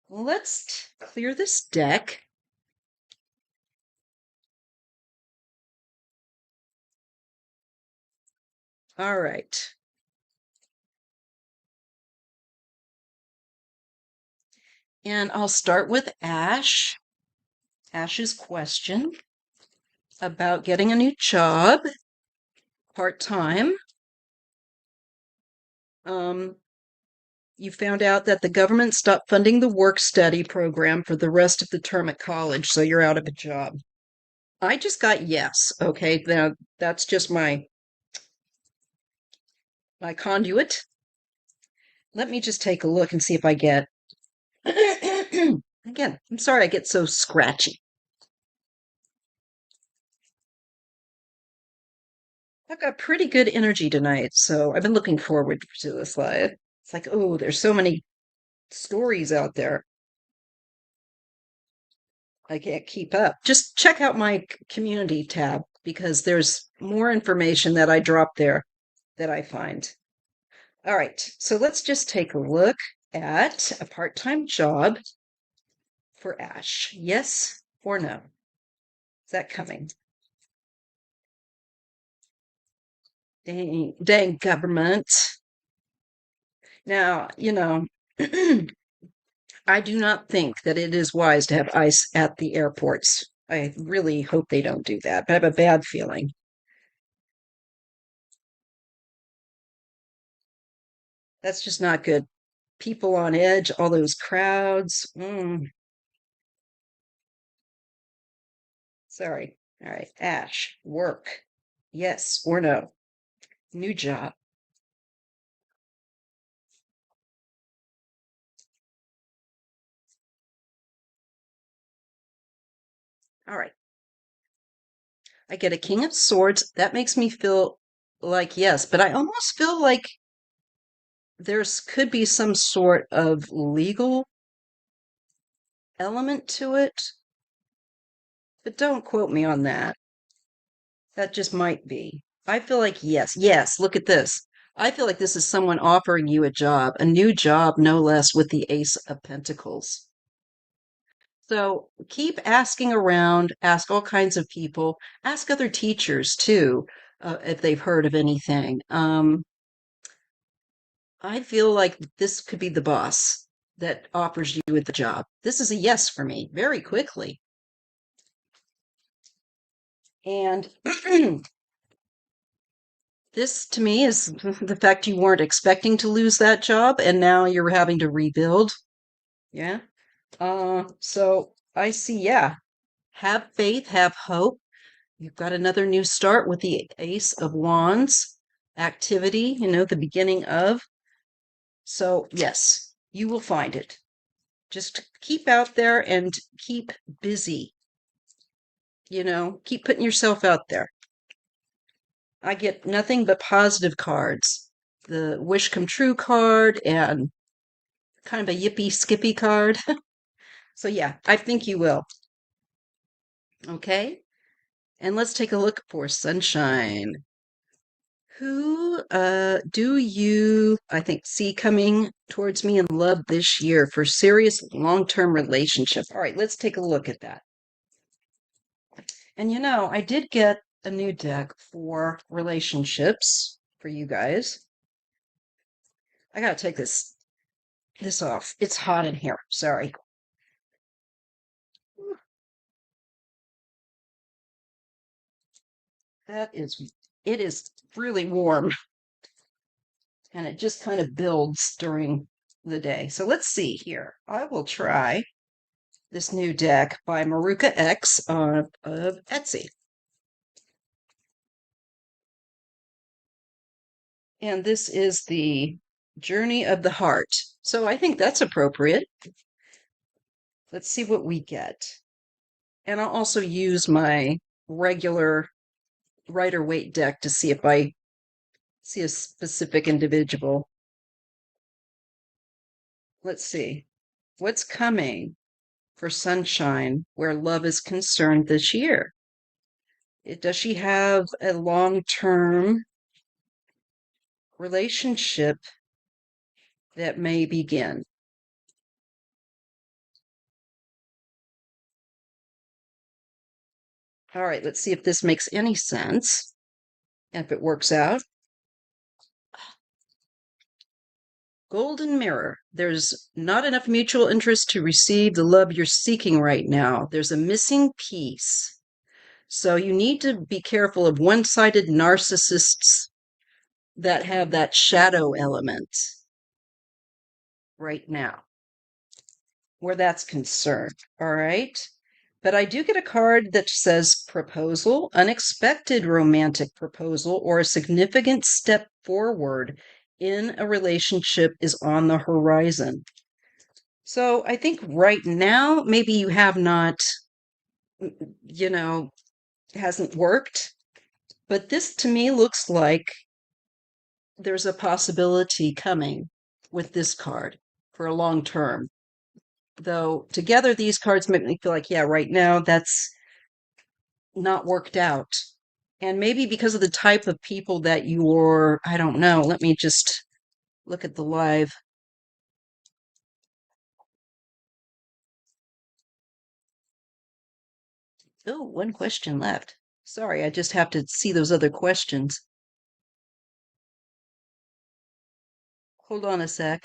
Let's clear this deck. All right. And I'll start with Ash. Ash's question about getting a new job, part-time. You found out that the government stopped funding the work study program for the rest of the term at college, so you're out of a job. I just got yes. Okay, now that's just my conduit. Let me just take a look and see if I get. Again, I'm sorry I get so scratchy. I've got pretty good energy tonight, so I've been looking forward to this live. It's like, oh, there's so many stories out there. I can't keep up. Just check out my community tab because there's more information that I drop there that I find. All right, so let's just take a look at a part-time job for Ash. Yes or no? Is that coming? Dang, dang government. Now, I do not think that it is wise to have ice at the airports. I really hope they don't do that, but I have a bad feeling. That's just not good. People on edge, all those crowds. Sorry. All right. Ash, work. Yes or no? New job. All right. I get a king of swords. That makes me feel like yes, but I almost feel like there's could be some sort of legal element to it, but don't quote me on that. That just might be. I feel like yes, yes, look at this. I feel like this is someone offering you a new job, no less, with the Ace of Pentacles. So keep asking around, ask all kinds of people, ask other teachers too, if they've heard of anything. I feel like this could be the boss that offers you the job. This is a yes for me very quickly. And this to me is the fact you weren't expecting to lose that job and now you're having to rebuild. Yeah. So I see, yeah. Have faith, have hope. You've got another new start with the Ace of Wands activity, the beginning of. So, yes, you will find it. Just keep out there and keep busy, keep putting yourself out there. I get nothing but positive cards. The wish come true card and kind of a yippee skippy card. So, yeah, I think you will. Okay. And let's take a look for sunshine. Who do you, I think, see coming towards me in love this year for serious long-term relationship? All right, let's take a look at that. And I did get a new deck for relationships for you guys. I gotta take this off. It's hot in here. Sorry. It is really warm and it just kind of builds during the day. So let's see here. I will try this new deck by Maruka X of Etsy. And this is the Journey of the Heart. So I think that's appropriate. Let's see what we get. And I'll also use my regular Rider Waite deck to see if I see a specific individual. Let's see. What's coming for Sunshine where love is concerned this year? Does she have a long-term relationship that may begin? All right, let's see if this makes any sense. If it works out. Golden Mirror. There's not enough mutual interest to receive the love you're seeking right now. There's a missing piece. So you need to be careful of one-sided narcissists that have that shadow element right now, where that's concerned. All right. But I do get a card that says proposal, unexpected romantic proposal, or a significant step forward in a relationship is on the horizon. So I think right now, maybe you have not, you know, hasn't worked, but this to me looks like there's a possibility coming with this card for a long term. Though together, these cards make me feel like, yeah, right now that's not worked out. And maybe because of the type of people that you're, I don't know, let me just look at the live. Oh, one question left. Sorry, I just have to see those other questions. Hold on a sec.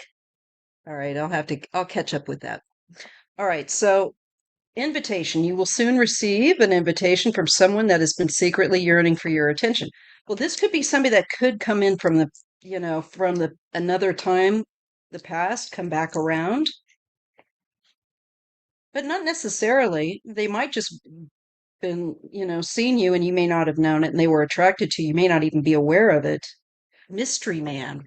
All right, I'll catch up with that. All right, so invitation. You will soon receive an invitation from someone that has been secretly yearning for your attention. Well, this could be somebody that could come in from from the another time, the past, come back around, but not necessarily. They might just been, seen you and you may not have known it and they were attracted to you. You may not even be aware of it. Mystery man.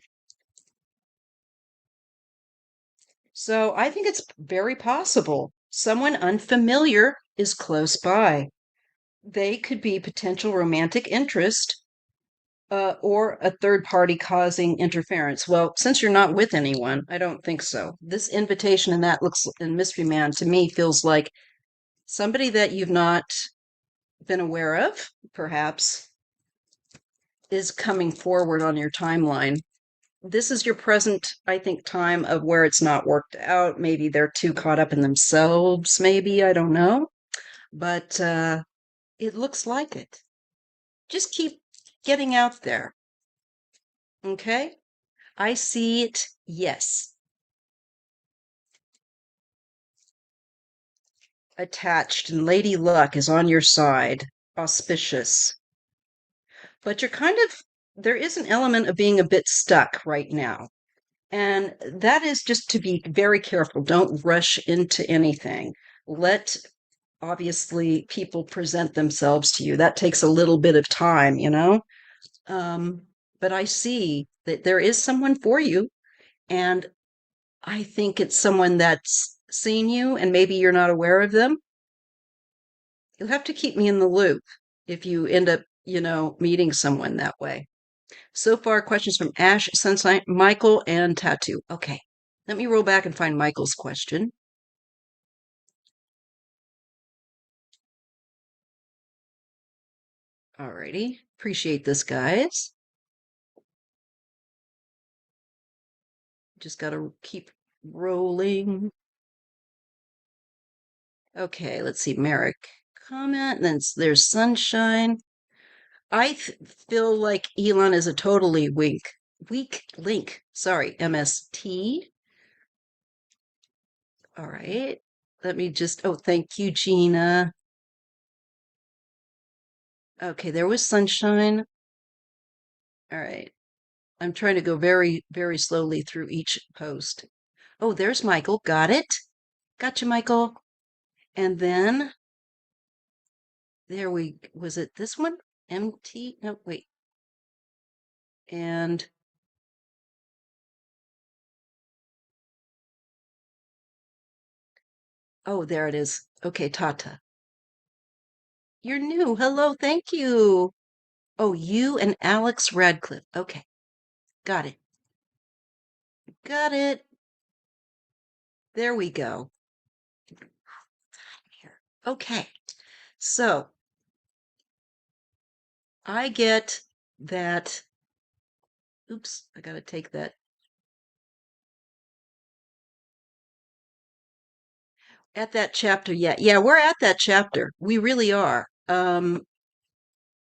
So I think it's very possible someone unfamiliar is close by. They could be potential romantic interest or a third party causing interference. Well, since you're not with anyone, I don't think so. This invitation and that looks in Mystery Man to me feels like somebody that you've not been aware of, perhaps, is coming forward on your timeline. This is your present, I think, time of where it's not worked out. Maybe they're too caught up in themselves, maybe, I don't know. But it looks like it. Just keep getting out there. Okay? I see it. Yes. Attached, and Lady Luck is on your side. Auspicious. But there is an element of being a bit stuck right now. And that is just to be very careful. Don't rush into anything. Let obviously people present themselves to you. That takes a little bit of time, Um, but I see that there is someone for you, and I think it's someone that's seen you and maybe you're not aware of them. You'll have to keep me in the loop if you end up, meeting someone that way. So far, questions from Ash, Sunshine, Michael, and Tattoo. Okay, let me roll back and find Michael's question. Alrighty, appreciate this, guys. Just gotta keep rolling. Okay, let's see. Merrick comment. Then there's Sunshine. I feel like Elon is a totally weak link. Sorry, MST. All right. Let me just, oh, thank you, Gina. Okay, there was Sunshine. All right. I'm trying to go very, very slowly through each post. Oh, there's Michael. Got it. Gotcha, Michael. And then was it this one? MT? No, wait. And oh, there it is. Okay, Tata. You're new. Hello, thank you. Oh, you and Alex Radcliffe. Okay, got it. Got it. There we go. Here. Okay, so I get that. Oops, I gotta take that. At that chapter, yeah. Yeah, we're at that chapter. We really are. And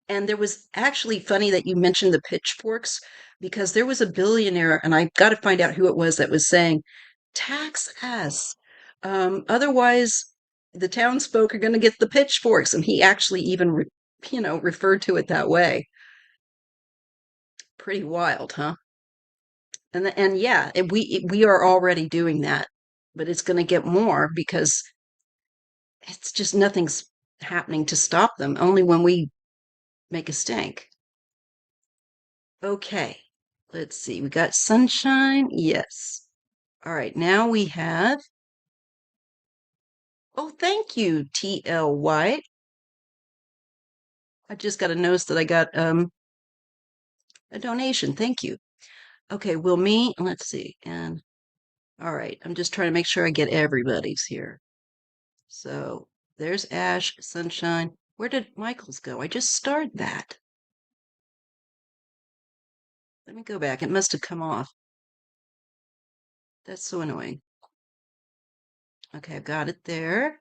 there was actually funny that you mentioned the pitchforks because there was a billionaire, and I got to find out who it was that was saying, tax us. Otherwise, the townsfolk are going to get the pitchforks. And he actually even, referred to it that way. Pretty wild, huh? And yeah, we are already doing that, but it's going to get more because it's just nothing's happening to stop them. Only when we make a stink. Okay, let's see. We got Sunshine. Yes. All right, now we have. Oh, thank you, TL White. I just got a notice that I got a donation. Thank you. Okay, will me. Let's see. And all right, I'm just trying to make sure I get everybody's here. So there's Ash, Sunshine. Where did Michael's go? I just starred that. Let me go back. It must have come off. That's so annoying. Okay, I've got it there.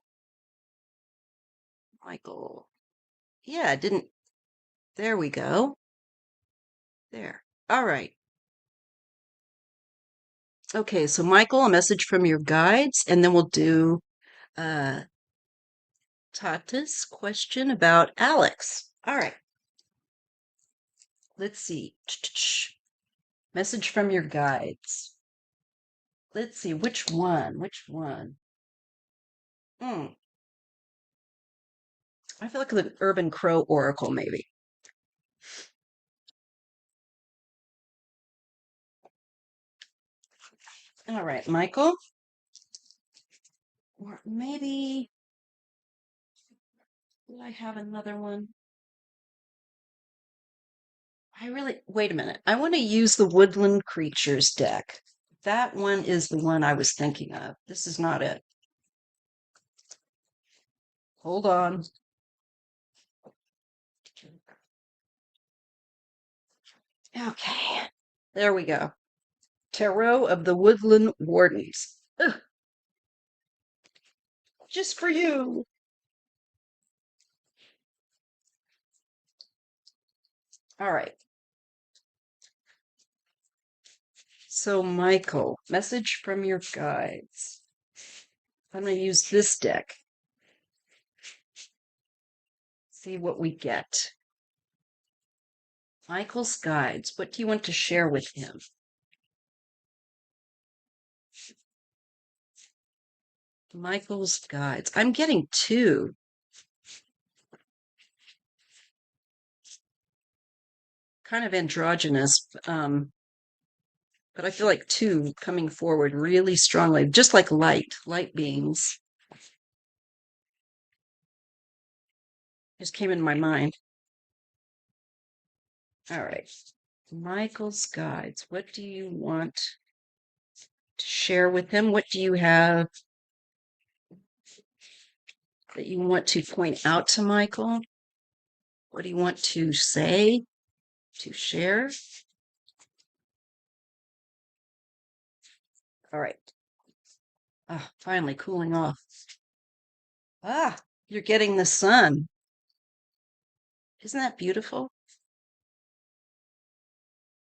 Michael. Yeah, it didn't. There we go. There. All right. Okay, so Michael, a message from your guides, and then we'll do uh, Tata's question about Alex. All right, let's see. Message from your guides. Let's see, which one? Which one? Hmm. I feel like the Urban Crow Oracle, maybe. All right, Michael. Or maybe, do I have another one? Wait a minute. I want to use the Woodland Creatures deck. That one is the one I was thinking of. This is not it. Hold on. Okay, there we go. Tarot of the Woodland Wardens. Ugh, just for you. All right. So, Michael, message from your guides. I'm going to use this deck. See what we get. Michael's guides. What do you want to share with him? Michael's guides. I'm getting two. Kind of androgynous, but I feel like two coming forward really strongly, just like light beings. Just came in my mind. All right. Michael's guides. What do you want to share with him? What do you have that you want to point out to Michael? What do you want to say, to share? All right. Ah, finally cooling off. Ah, you're getting the sun. Isn't that beautiful?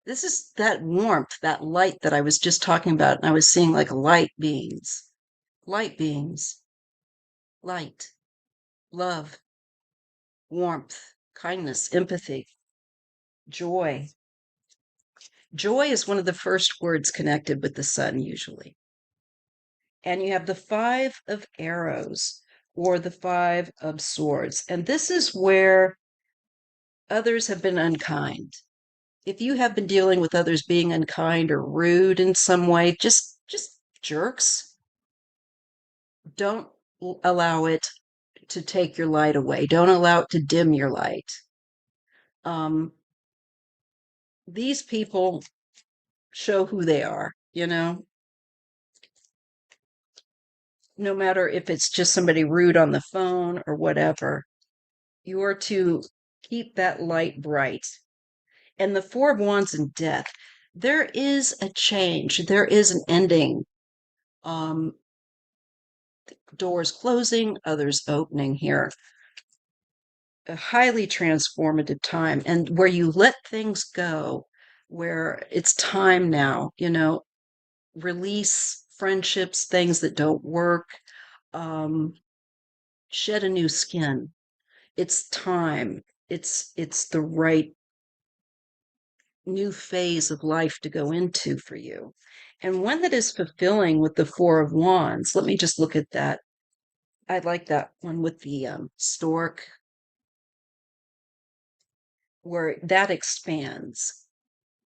This is that warmth, that light that I was just talking about. And I was seeing like light beings, light, love, warmth, kindness, empathy, joy. Joy is one of the first words connected with the sun, usually. And you have the Five of Arrows or the Five of Swords. And this is where others have been unkind. If you have been dealing with others being unkind or rude in some way, just jerks, don't allow it to take your light away. Don't allow it to dim your light. Um, these people show who they are, no matter if it's just somebody rude on the phone or whatever. You are to keep that light bright. And the Four of Wands and Death, there is a change, there is an ending. Um, doors closing, others opening here. A highly transformative time, and where you let things go, where it's time now, release friendships, things that don't work, um, shed a new skin. It's time. It's the right new phase of life to go into for you. And one that is fulfilling with the Four of Wands. Let me just look at that. I like that one with the stork, where that expands.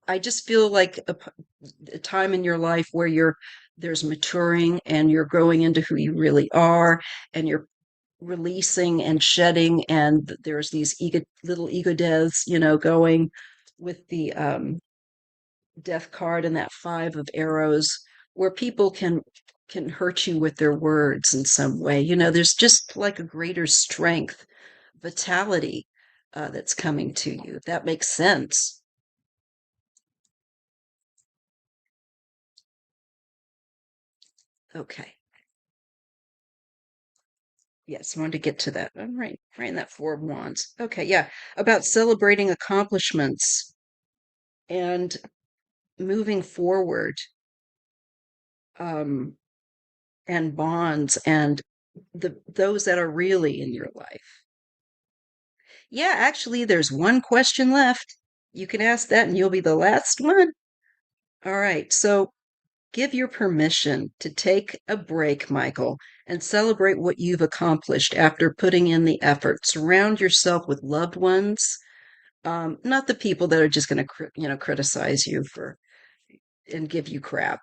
I just feel like a time in your life where there's maturing and you're growing into who you really are, and you're releasing and shedding, and there's these little ego deaths, going with the death card and that Five of Arrows, where people can hurt you with their words in some way. There's just like a greater strength, vitality, that's coming to you, if that makes sense. Okay. Yes, I wanted to get to that. I'm right in that Four of Wands. Okay, yeah. About celebrating accomplishments and moving forward. um, and bonds and those that are really in your life. Yeah, actually, there's one question left. You can ask that and you'll be the last one. All right. So give your permission to take a break, Michael, and celebrate what you've accomplished after putting in the effort. Surround yourself with loved ones, not the people that are just going to, criticize you for and give you crap.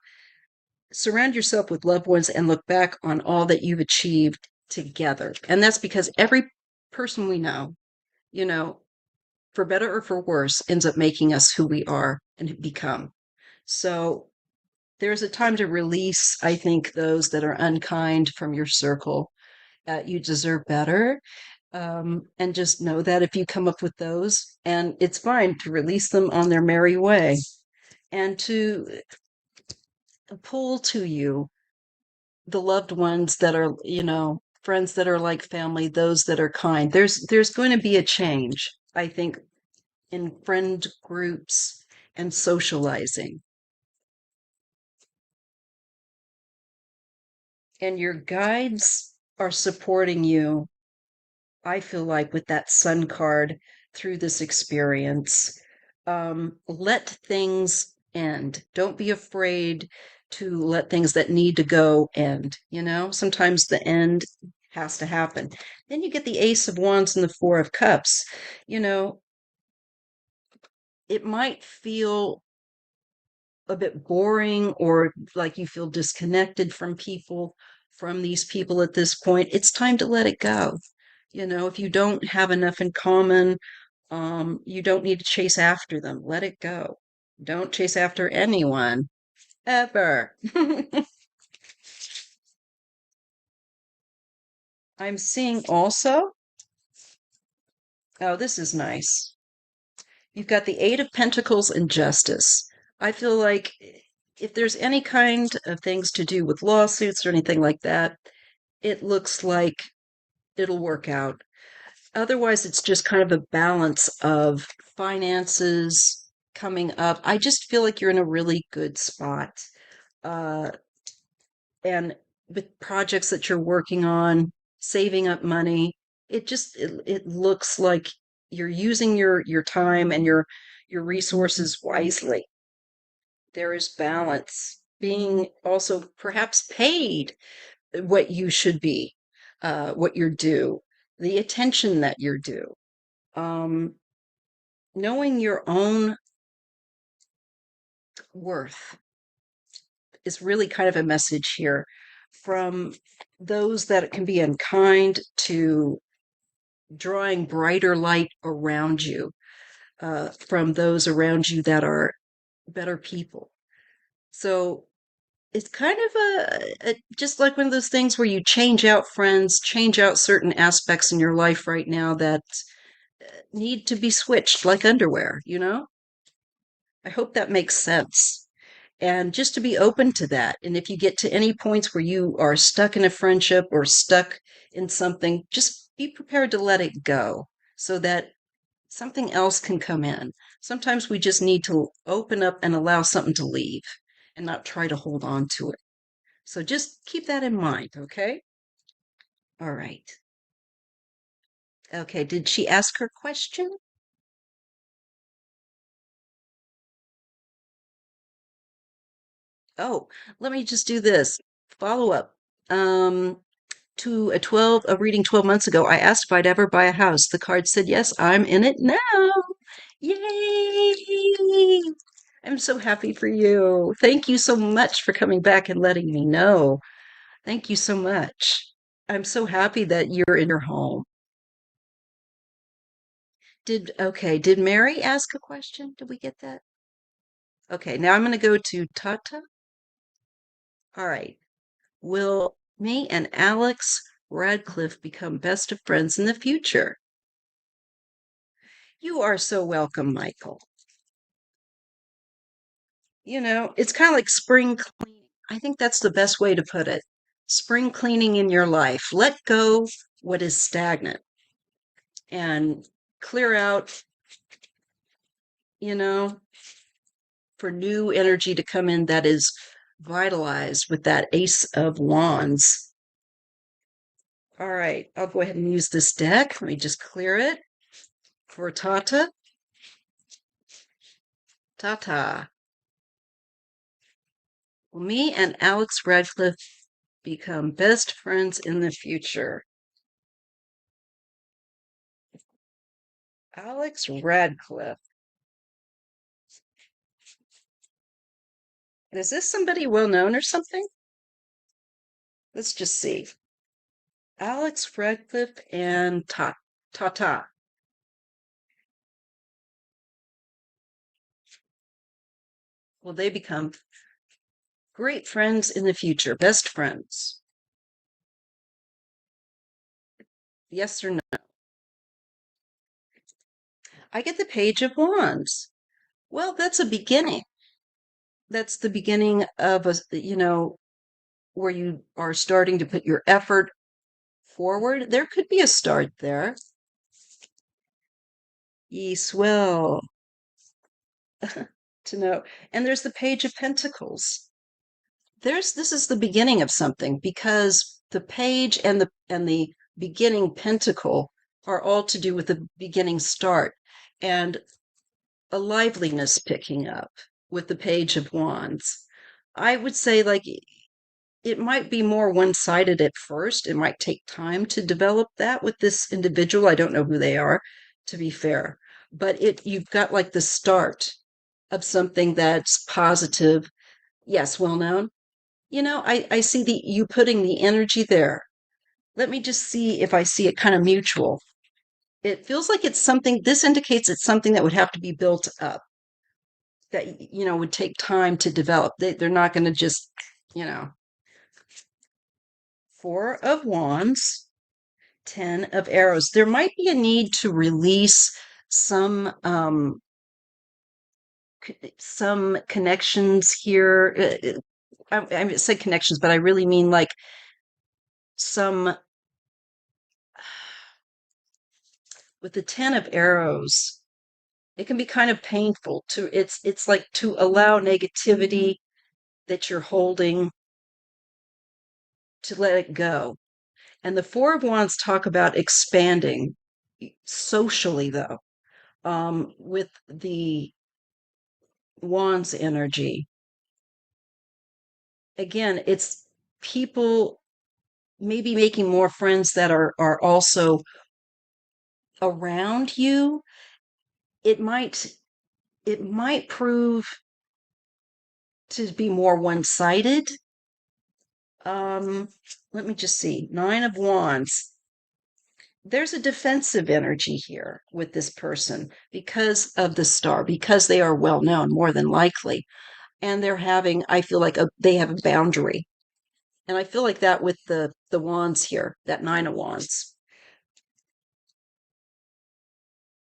Surround yourself with loved ones and look back on all that you've achieved together. And that's because every person we know, you know, for better or for worse, ends up making us who we are and become. So there's a time to release, I think, those that are unkind from your circle. You deserve better. And just know that if you come up with those, and it's fine to release them on their merry way and to pull to you the loved ones that are, friends that are like family, those that are kind. There's going to be a change, I think, in friend groups and socializing. And your guides are supporting you, I feel like, with that sun card through this experience. Let things end. Don't be afraid to let things that need to go end. Sometimes the end has to happen. Then you get the Ace of Wands and the Four of Cups. You know, it might feel a bit boring or like you feel disconnected from these people at this point. It's time to let it go. If you don't have enough in common, you don't need to chase after them. Let it go. Don't chase after anyone ever. I'm seeing also, oh, this is nice. You've got the Eight of Pentacles and Justice. I feel like if there's any kind of things to do with lawsuits or anything like that, it looks like it'll work out. Otherwise, it's just kind of a balance of finances coming up. I just feel like you're in a really good spot. Uh, and with projects that you're working on, saving up money, it looks like you're using your time and your resources wisely. There is balance. Being also perhaps paid what you should be, what you're due, the attention that you're due. Um, Knowing your own worth is really kind of a message here from those that can be unkind to drawing brighter light around you, from those around you that are better people. So it's kind of just like one of those things where you change out friends, change out certain aspects in your life right now that need to be switched like underwear. I hope that makes sense. And just to be open to that. And if you get to any points where you are stuck in a friendship or stuck in something, just be prepared to let it go so that something else can come in. Sometimes we just need to open up and allow something to leave and not try to hold on to it. So just keep that in mind, okay? All right. Okay, did she ask her question? Oh, let me just do this. Follow up. Um, to a reading 12 months ago, I asked if I'd ever buy a house. The card said, yes, I'm in it now. Yay! I'm so happy for you. Thank you so much for coming back and letting me know. Thank you so much. I'm so happy that you're in your home. Did Mary ask a question? Did we get that? Okay, now I'm going to go to Tata. All right. Will me and Alex Radcliffe become best of friends in the future? You are so welcome, Michael. It's kind of like spring cleaning. I think that's the best way to put it. Spring cleaning in your life. Let go what is stagnant and clear out, you know, for new energy to come in that is vitalized with that Ace of Wands. All right, I'll go ahead and use this deck. Let me just clear it for Tata. Tata. Will me and Alex Radcliffe become best friends in the future? Alex Radcliffe. Is this somebody well known or something? Let's just see. Alex Radcliffe and Tata. Will they become great friends in the future? Best friends? Yes or no? I get the Page of Wands. Well, that's a beginning. That's the beginning of where you are starting to put your effort forward. There could be a start there. Ye swell to know. And there's the Page of Pentacles. This is the beginning of something because the page and the beginning pentacle are all to do with the beginning start and a liveliness picking up with the Page of Wands. I would say like it might be more one-sided at first. It might take time to develop that with this individual. I don't know who they are, to be fair. But you've got like the start of something that's positive. Yes, well known. I see you putting the energy there. Let me just see if I see it kind of mutual. It feels like it's something, this indicates it's something that would have to be built up, that, would take time to develop. They're not going to just, you know, Four of Wands, Ten of Arrows. There might be a need to release some some connections here. I said connections, but I really mean like some with the Ten of Arrows. It can be kind of painful to it's like to allow negativity that you're holding to let it go. And the Four of Wands talk about expanding socially, though, with the Wands energy. Again, it's people maybe making more friends that are also around you. It might prove to be more one-sided. Let me just see. Nine of Wands. There's a defensive energy here with this person because of the star, because they are well known, more than likely. And I feel like they have a boundary. And I feel like that with the wands here, that Nine of Wands.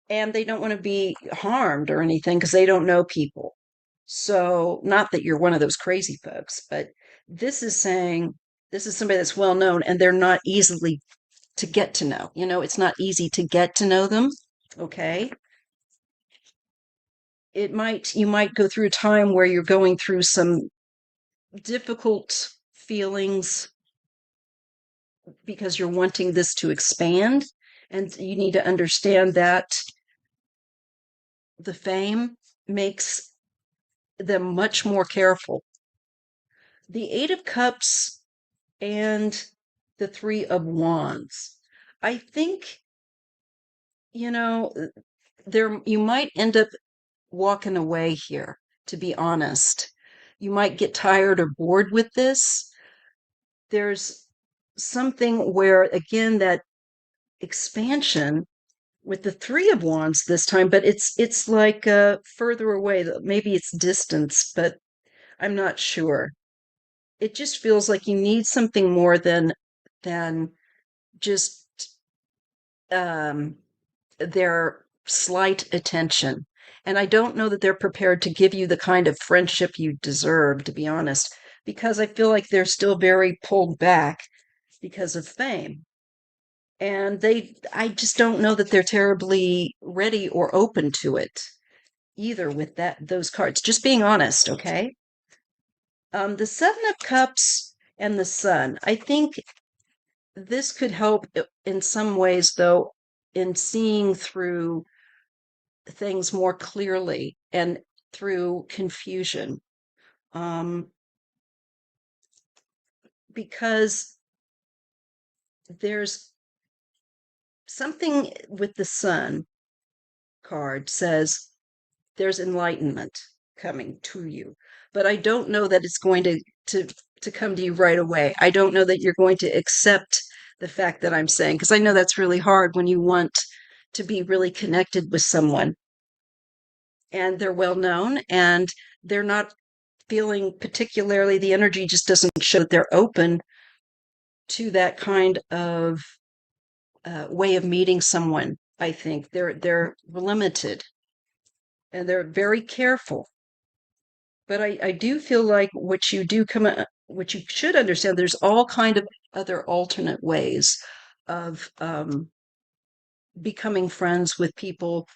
And they don't want to be harmed or anything because they don't know people. So, not that you're one of those crazy folks, but this is saying this is somebody that's well known and they're not easily to get to know. It's not easy to get to know them. Okay. You might go through a time where you're going through some difficult feelings because you're wanting this to expand. And you need to understand that the fame makes them much more careful. The Eight of Cups and the Three of Wands. I think, you might end up walking away here, to be honest. You might get tired or bored with this. There's something where, again, that expansion with the Three of Wands this time, but it's like further away. Maybe it's distance, but I'm not sure. It just feels like you need something more than just um, their slight attention. And I don't know that they're prepared to give you the kind of friendship you deserve, to be honest, because I feel like they're still very pulled back because of fame. And I just don't know that they're terribly ready or open to it either with those cards. Just being honest, okay? The Seven of Cups and the Sun. I think this could help in some ways, though, in seeing through things more clearly and through confusion. Um, because there's something with the Sun card says there's enlightenment coming to you, but I don't know that it's going to to come to you right away. I don't know that you're going to accept the fact that I'm saying, because I know that's really hard when you want to be really connected with someone and they're well known and they're not feeling particularly, the energy just doesn't show that they're open to that kind of way of meeting someone. I think they're limited and they're very careful. But I do feel like what you do come, what you should understand, there's all kind of other alternate ways of becoming friends with people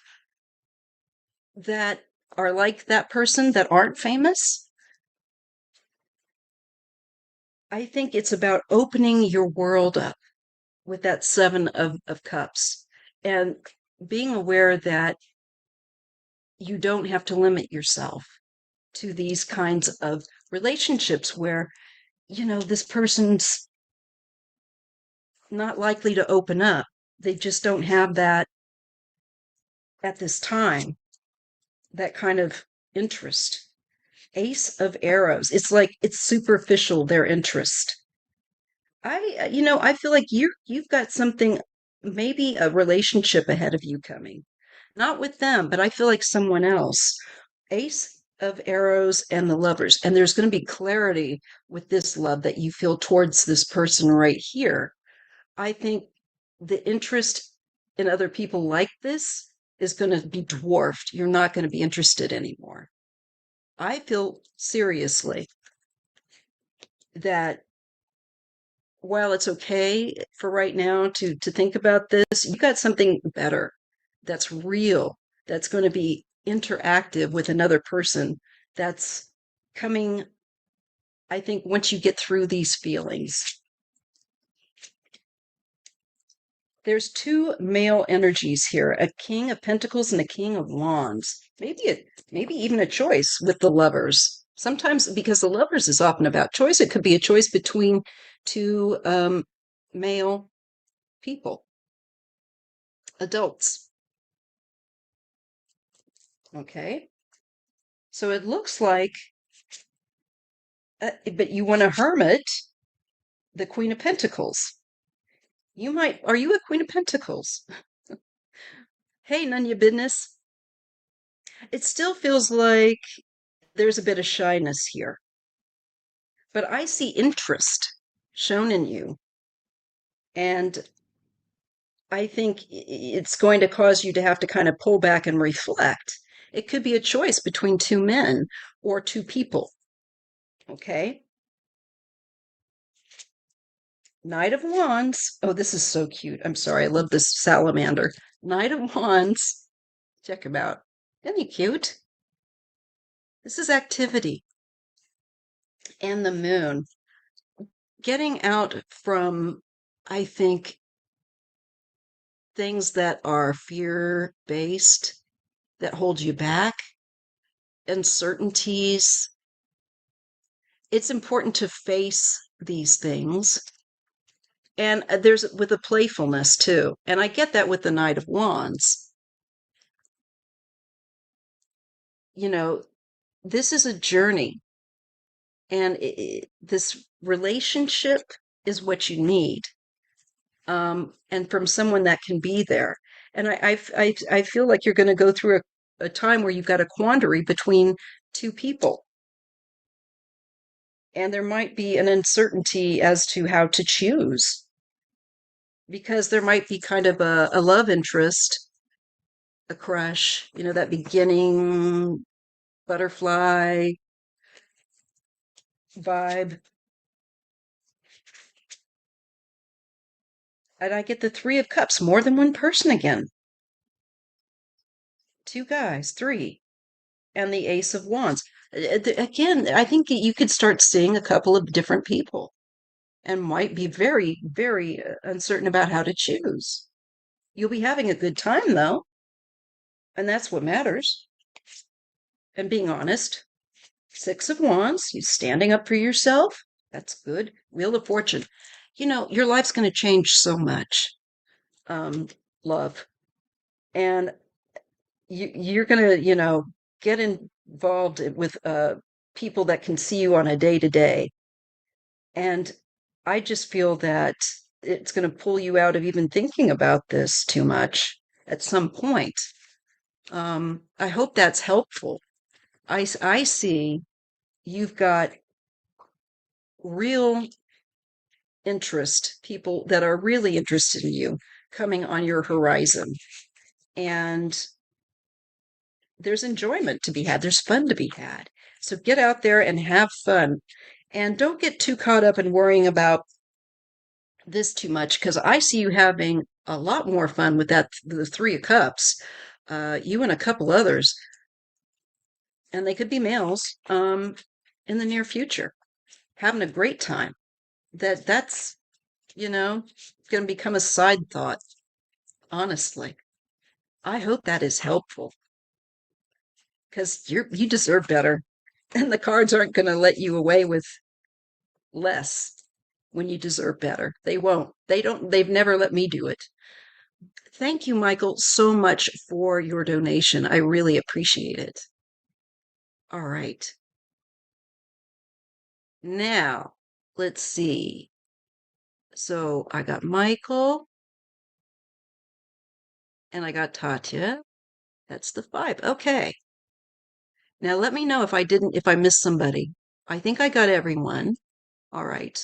that are like that person that aren't famous. I think it's about opening your world up with that seven of cups and being aware that you don't have to limit yourself to these kinds of relationships where, this person's not likely to open up. They just don't have that at this time, that kind of interest. Ace of arrows. It's like it's superficial, their interest. I feel like you've got something, maybe a relationship ahead of you coming. Not with them, but I feel like someone else. Ace of arrows and the lovers. And there's going to be clarity with this love that you feel towards this person right here. I think the interest in other people like this is going to be dwarfed. You're not going to be interested anymore. I feel seriously that while it's okay for right now to think about this, you got something better that's real, that's going to be interactive with another person that's coming, I think, once you get through these feelings. There's two male energies here, a king of pentacles and a king of wands. Maybe even a choice with the lovers. Sometimes, because the lovers is often about choice, it could be a choice between two male people, adults. Okay. So it looks like, but you want a hermit, the Queen of Pentacles. Are you a Queen of Pentacles? Hey, none of your business. It still feels like there's a bit of shyness here, but I see interest shown in you. And I think it's going to cause you to have to kind of pull back and reflect. It could be a choice between two men or two people. Okay. Knight of Wands. Oh, this is so cute. I'm sorry. I love this salamander. Knight of Wands. Check him out. Isn't he cute? This is activity. And the moon. Getting out from, I think, things that are fear based, that hold you back, uncertainties. It's important to face these things. And there's with a playfulness too. And I get that with the Knight of Wands. You know, this is a journey, and this relationship is what you need, and from someone that can be there. And I feel like you're going to go through a time where you've got a quandary between two people, and there might be an uncertainty as to how to choose, because there might be kind of a love interest, a crush, that beginning butterfly vibe. And I get the Three of Cups, more than one person again. Two guys, three, and the Ace of Wands. Again, I think you could start seeing a couple of different people and might be very, very uncertain about how to choose. You'll be having a good time though, and that's what matters. And being honest. Six of Wands, you standing up for yourself. That's good. Wheel of Fortune. Your life's going to change so much, love. And you're going to, get involved with people that can see you on a day to day. And I just feel that it's going to pull you out of even thinking about this too much at some point. I hope that's helpful. I see you've got real interest, people that are really interested in you coming on your horizon. And there's enjoyment to be had, there's fun to be had. So get out there and have fun. And don't get too caught up in worrying about this too much, because I see you having a lot more fun with the Three of Cups, you and a couple others, and they could be males, in the near future, having a great time. That's going to become a side thought, honestly. I hope that is helpful because you deserve better. And the cards aren't going to let you away with less when you deserve better. They won't. They've never let me do it. Thank you, Michael, so much for your donation. I really appreciate it. All right. Now, let's see. So I got Michael and I got Tatya. That's the 5. Okay. Now let me know if I missed somebody. I think I got everyone. All right.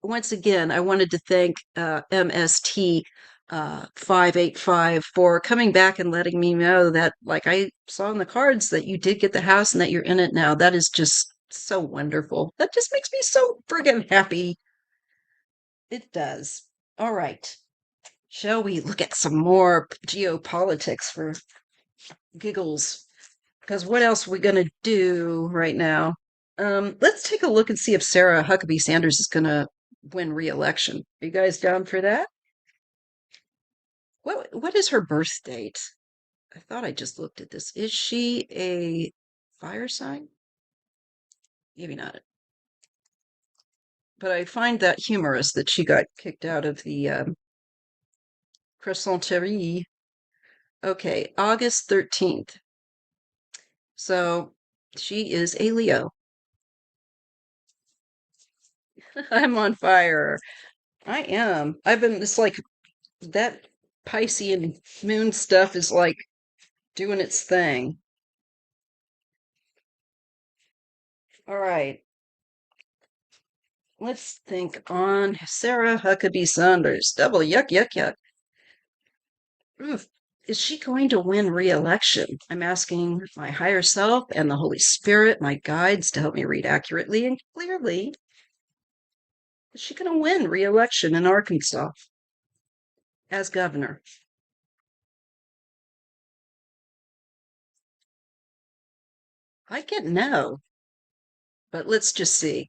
Once again, I wanted to thank MST 585 for coming back and letting me know that, like I saw in the cards, that you did get the house and that you're in it now. That is just so wonderful. That just makes me so friggin' happy. It does. All right. Shall we look at some more geopolitics for giggles? Because what else are we going to do right now? Let's take a look and see if Sarah Huckabee Sanders is going to win re-election. Are you guys down for that? What is her birth date? I thought I just looked at this. Is she a fire sign? Maybe not. But I find that humorous that she got kicked out of the croissanterie. Okay, August 13th. So she is a Leo. I'm on fire. I am. It's like that Piscean moon stuff is like doing its thing. All right. Let's think on Sarah Huckabee Sanders. Double yuck, yuck, yuck. Oof. Is she going to win re-election? I'm asking my higher self and the Holy Spirit, my guides, to help me read accurately and clearly. Is she going to win re-election in Arkansas as governor? I get no, but let's just see.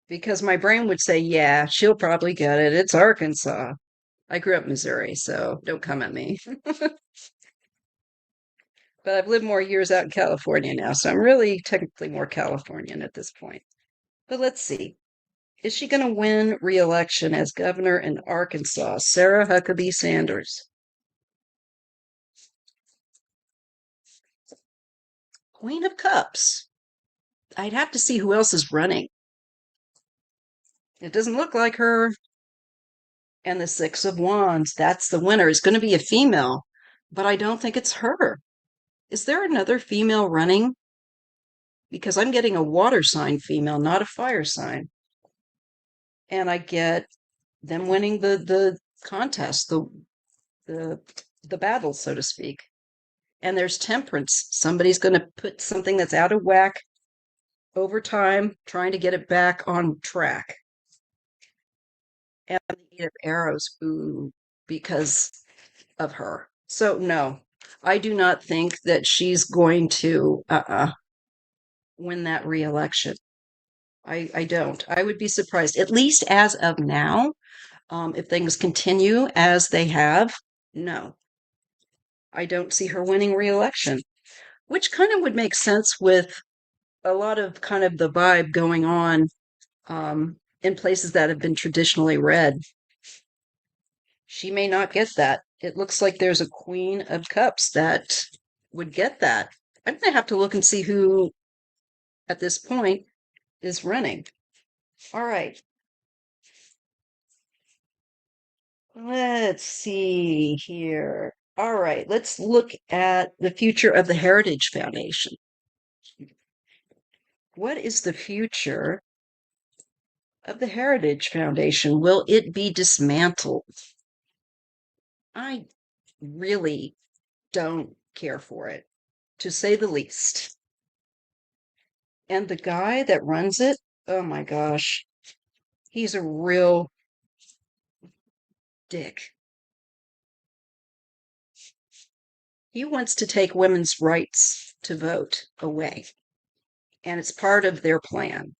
Because my brain would say, yeah, she'll probably get it. It's Arkansas. I grew up in Missouri, so don't come at me. But I've lived more years out in California now, so I'm really technically more Californian at this point. But let's see. Is she going to win re-election as governor in Arkansas? Sarah Huckabee Sanders. Queen of Cups. I'd have to see who else is running. It doesn't look like her. And the Six of Wands. That's the winner. It's going to be a female, but I don't think it's her. Is there another female running? Because I'm getting a water sign female, not a fire sign. And I get them winning the contest, the the battle, so to speak. And there's temperance. Somebody's going to put something that's out of whack over time, trying to get it back on track. And the Eight of Arrows, ooh, because of her. So no, I do not think that she's going to win that reelection. I don't. I would be surprised, at least as of now, if things continue as they have. No, I don't see her winning reelection, which kind of would make sense with a lot of kind of the vibe going on in places that have been traditionally red. She may not get that. It looks like there's a Queen of Cups that would get that. I'm going to have to look and see who at this point is running. All right. Let's see here. All right. Let's look at the future of the Heritage Foundation. What is the future of the Heritage Foundation? Will it be dismantled? I really don't care for it, to say the least. And the guy that runs it, oh my gosh, he's a real dick. He wants to take women's rights to vote away, and it's part of their plan.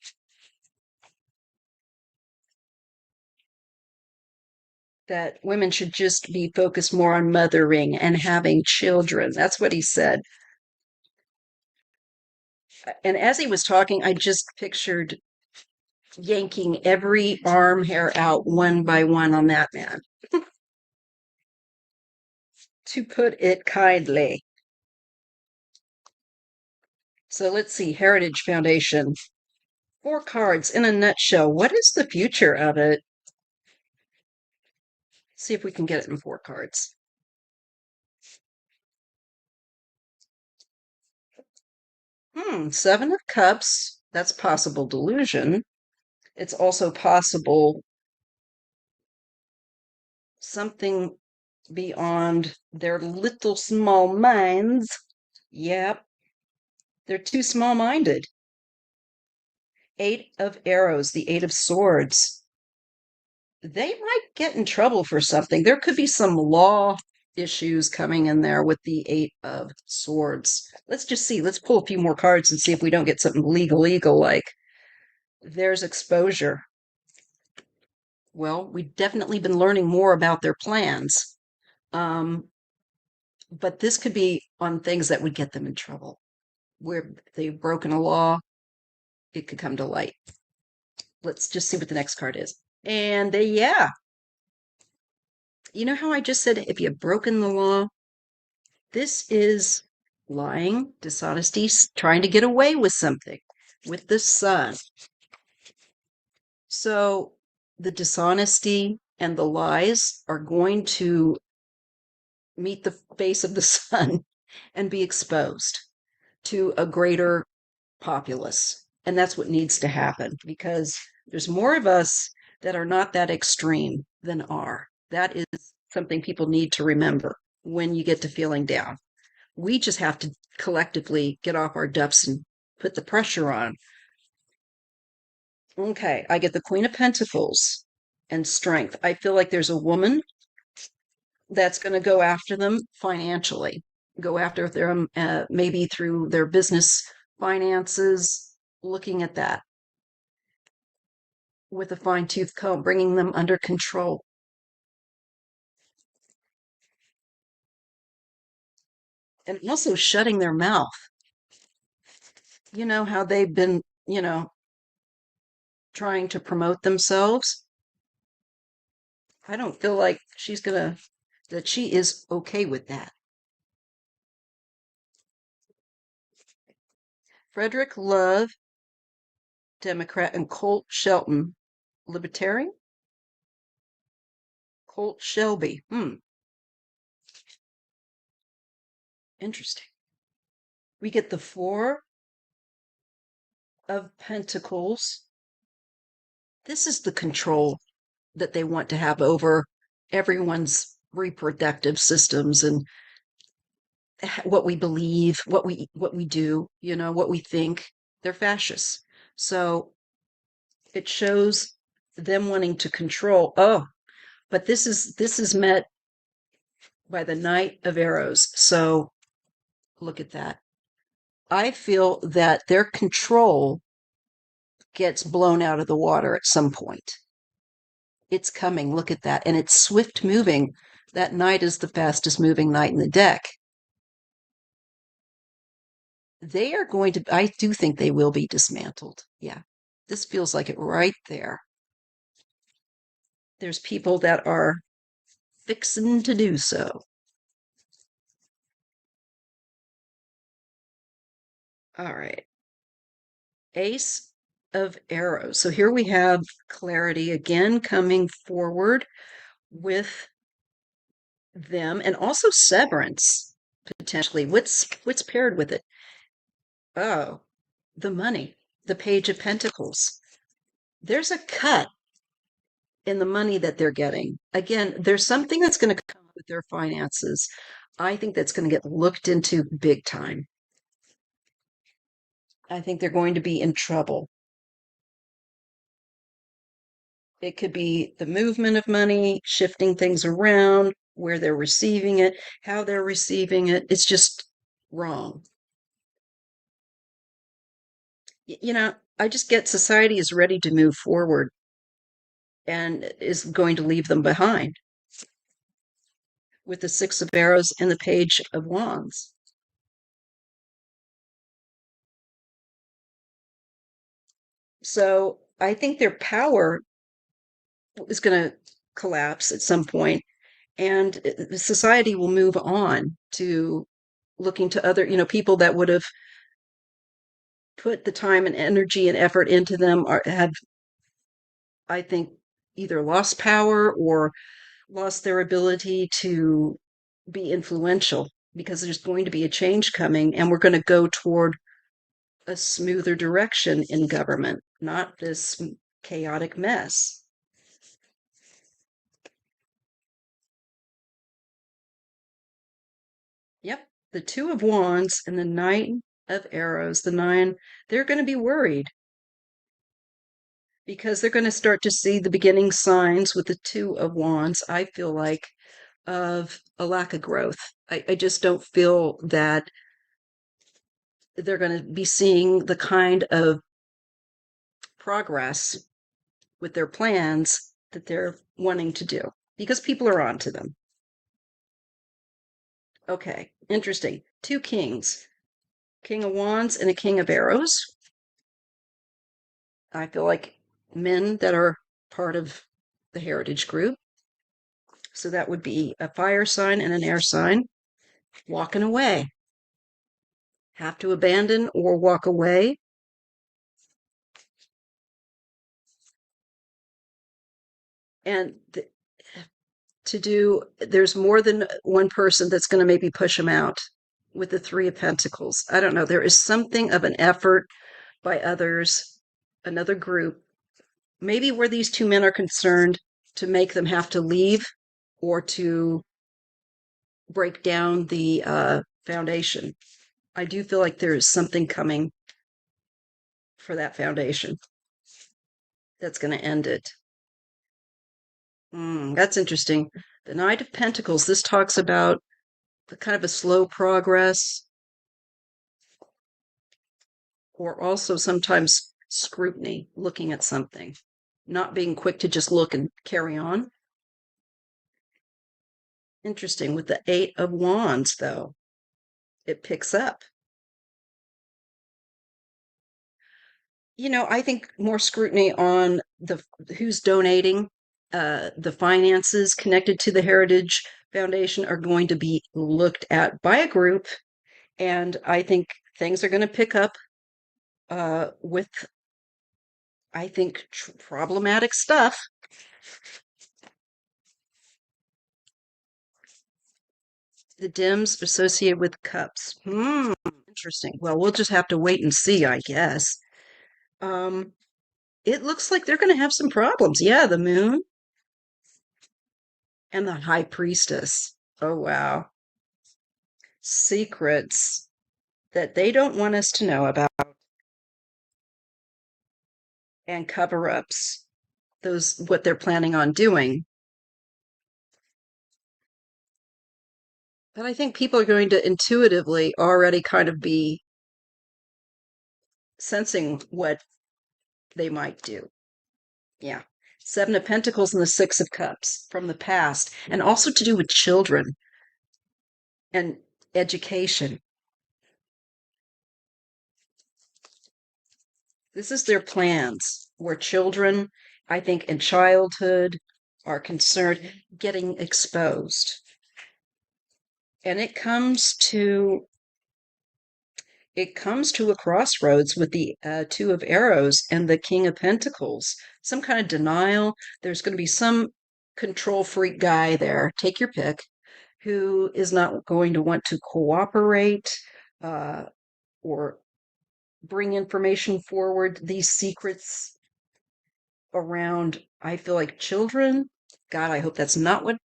That women should just be focused more on mothering and having children. That's what he said. And as he was talking, I just pictured yanking every arm hair out one by one on that man, to put it kindly. So let's see, Heritage Foundation. 4 cards in a nutshell. What is the future of it? See if we can get it in 4 cards. 7 of Cups. That's possible delusion. It's also possible something beyond their little small minds. Yep, they're too small minded. 8 of Arrows, the 8 of Swords. They might get in trouble for something. There could be some law issues coming in there with the 8 of Swords. Let's just see. Let's pull a few more cards and see if we don't get something legal like. There's exposure. Well, we've definitely been learning more about their plans. But this could be on things that would get them in trouble. Where they've broken a law, it could come to light. Let's just see what the next card is. And yeah, you know how I just said if you've broken the law? This is lying, dishonesty, trying to get away with something with the Sun. So the dishonesty and the lies are going to meet the face of the Sun and be exposed to a greater populace. And that's what needs to happen because there's more of us that are not that extreme than are. That is something people need to remember when you get to feeling down. We just have to collectively get off our duffs and put the pressure on. Okay, I get the Queen of Pentacles and Strength. I feel like there's a woman that's going to go after them financially, go after them maybe through their business finances, looking at that with a fine tooth comb, bringing them under control. And also shutting their mouth. You know how they've been, trying to promote themselves? I don't feel like that she is okay with that. Frederick Love, Democrat, and Colt Shelton, Libertarian? Colt Shelby. Interesting. We get the 4 of Pentacles. This is the control that they want to have over everyone's reproductive systems and what we believe, what we do, what we think. They're fascists. So it shows them wanting to control. Oh, but this is met by the Knight of Arrows. So look at that. I feel that their control gets blown out of the water at some point. It's coming. Look at that. And it's swift moving. That knight is the fastest moving knight in the deck. They are going to, I do think they will be dismantled. Yeah. This feels like it right there. There's people that are fixing to do so. All right. Ace of Arrows. So here we have clarity again coming forward with them, and also severance potentially. What's paired with it? Oh, the money, the Page of Pentacles. There's a cut in the money that they're getting. Again, there's something that's going to come with their finances. I think that's going to get looked into big time. I think they're going to be in trouble. It could be the movement of money, shifting things around, where they're receiving it, how they're receiving it. It's just wrong. I just get society is ready to move forward and is going to leave them behind with the Six of Arrows and the Page of Wands. So I think their power is going to collapse at some point, and society will move on to looking to other, people that would have put the time and energy and effort into them have, I think, either lost power or lost their ability to be influential, because there's going to be a change coming and we're going to go toward a smoother direction in government, not this chaotic mess. Yep, the Two of Wands and the Knight of Arrows, the nine, they're going to be worried because they're going to start to see the beginning signs with the Two of Wands, I feel like, of a lack of growth. I just don't feel that they're going to be seeing the kind of progress with their plans that they're wanting to do because people are on to them. Okay, interesting. Two kings, King of Wands and a King of Arrows. I feel like men that are part of the heritage group. So that would be a fire sign and an air sign walking away. Have to abandon or walk away. And there's more than one person that's going to maybe push them out with the Three of Pentacles. I don't know. There is something of an effort by others, another group, maybe where these two men are concerned, to make them have to leave or to break down the foundation. I do feel like there is something coming for that foundation that's going to end it. That's interesting. The Knight of Pentacles, this talks about kind of a slow progress, or also sometimes scrutiny, looking at something, not being quick to just look and carry on. Interesting. With the Eight of Wands, though, it picks up. I think more scrutiny on the who's donating. The finances connected to the Heritage Foundation are going to be looked at by a group, and I think things are going to pick up with, I think, problematic stuff. The dims associated with cups. Interesting. Well, we'll just have to wait and see, I guess. Um, it looks like they're going to have some problems. Yeah, the moon and the high priestess. Oh, wow. Secrets that they don't want us to know about, and cover ups. Those, what they're planning on doing. But I think people are going to intuitively already kind of be sensing what they might do. Yeah. Seven of Pentacles and the Six of Cups from the past, and also to do with children and education. This is their plans where children, I think, in childhood are concerned getting exposed. And it comes to a crossroads with the Two of Arrows and the King of Pentacles. Some kind of denial. There's going to be some control freak guy there, take your pick, who is not going to want to cooperate uh, or bring information forward. These secrets around, I feel like children. God, I hope that's not what.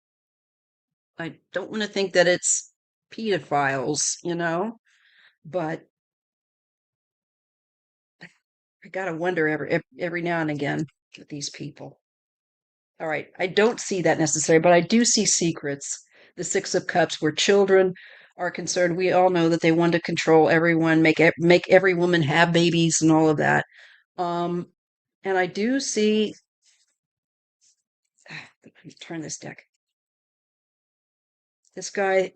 I don't want to think that it's pedophiles, but I gotta wonder every now and again with these people. All right, I don't see that necessary, but I do see secrets. The Six of Cups, where children are concerned. We all know that they want to control everyone, make every woman have babies, and all of that. Um, and I do see. Let me turn this deck. This guy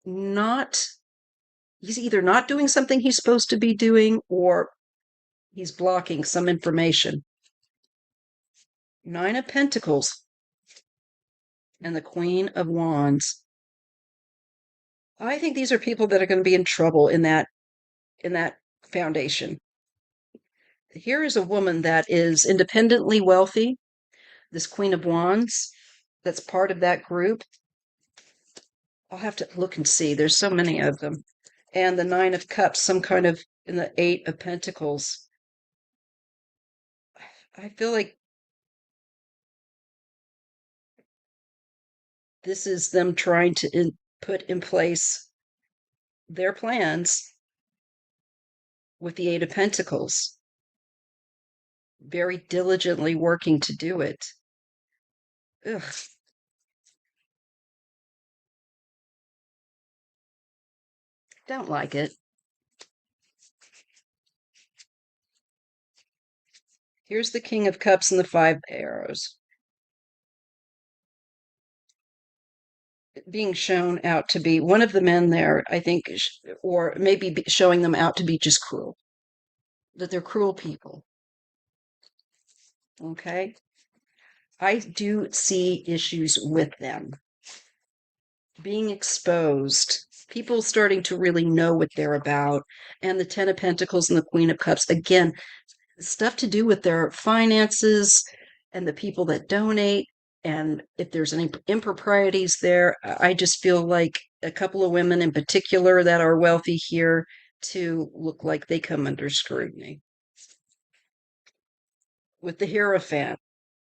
not. He's either not doing something he's supposed to be doing, or he's blocking some information. Nine of Pentacles and the Queen of Wands. I think these are people that are going to be in trouble in that foundation. Here is a woman that is independently wealthy, this Queen of Wands, that's part of that group. I'll have to look and see. There's so many of them. And the Nine of Cups, some kind of in the Eight of Pentacles. I feel like this is them trying to put in place their plans with the Eight of Pentacles, very diligently working to do it. Ugh. Don't like it. Here's the King of Cups and the Five Arrows. Being shown out to be one of the men there, I think, or maybe showing them out to be just cruel, that they're cruel people. Okay. I do see issues with them being exposed, people starting to really know what they're about. And the Ten of Pentacles and the Queen of Cups, again, stuff to do with their finances and the people that donate. And if there's any improprieties there, I just feel like a couple of women in particular that are wealthy here to look like they come under scrutiny. With the Hierophant,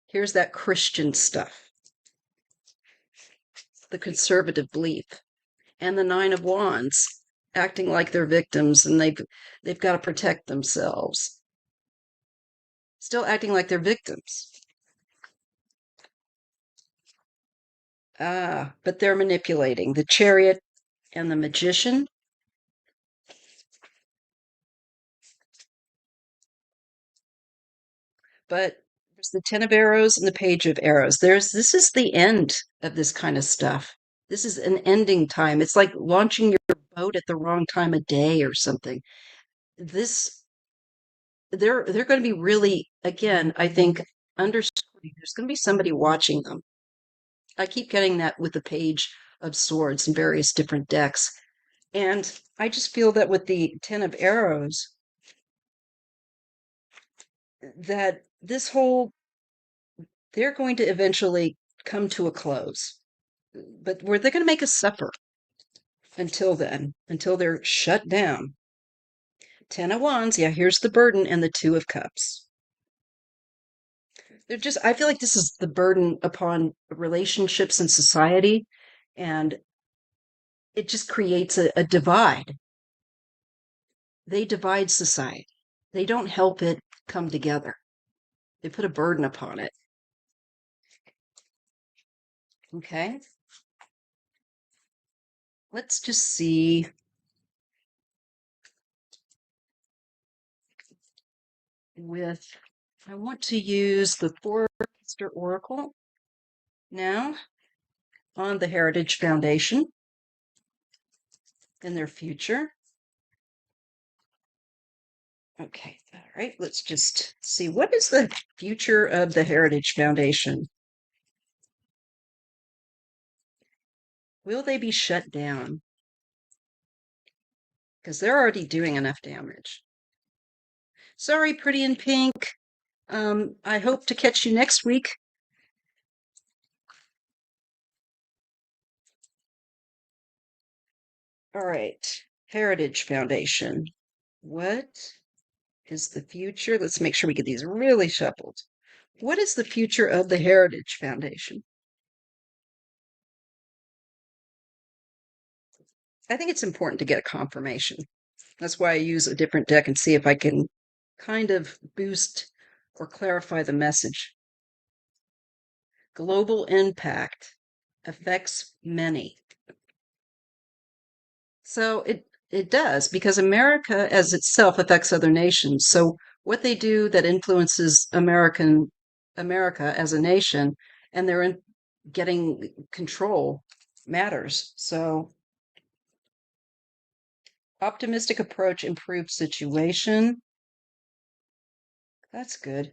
here's that Christian stuff, the conservative belief, and the Nine of Wands, acting like they're victims and they've got to protect themselves. Still acting like they're victims. But they're manipulating. The Chariot and the Magician. But there's the Ten of Arrows and the Page of Arrows. This is the end of this kind of stuff. This is an ending time. It's like launching your boat at the wrong time of day or something. This they're going to be really, again, I think, under scrutiny. There's going to be somebody watching them. I keep getting that with the Page of Swords in various different decks. And I just feel that with the Ten of Arrows, that they're going to eventually come to a close. But where they're going to make us suffer until then, until they're shut down. Ten of Wands, yeah, here's the burden, and the Two of Cups. I feel like this is the burden upon relationships and society, and it just creates a divide. They divide society. They don't help it come together. They put a burden upon it. Okay. let's just see. I want to use the Forester Oracle now on the Heritage Foundation and their future. Okay, all right, let's just see. What is the future of the Heritage Foundation? Will they be shut down? Because they're already doing enough damage. Sorry, Pretty in Pink. I hope to catch you next week. All right, Heritage Foundation. What is the future? Let's make sure we get these really shuffled. What is the future of the Heritage Foundation? I think it's important to get a confirmation. That's why I use a different deck and see if I can kind of boost or clarify the message. Global impact affects many. So it does, because America as itself affects other nations. So what they do that influences America as a nation, and they're getting control, matters. So optimistic approach improves situation. That's good.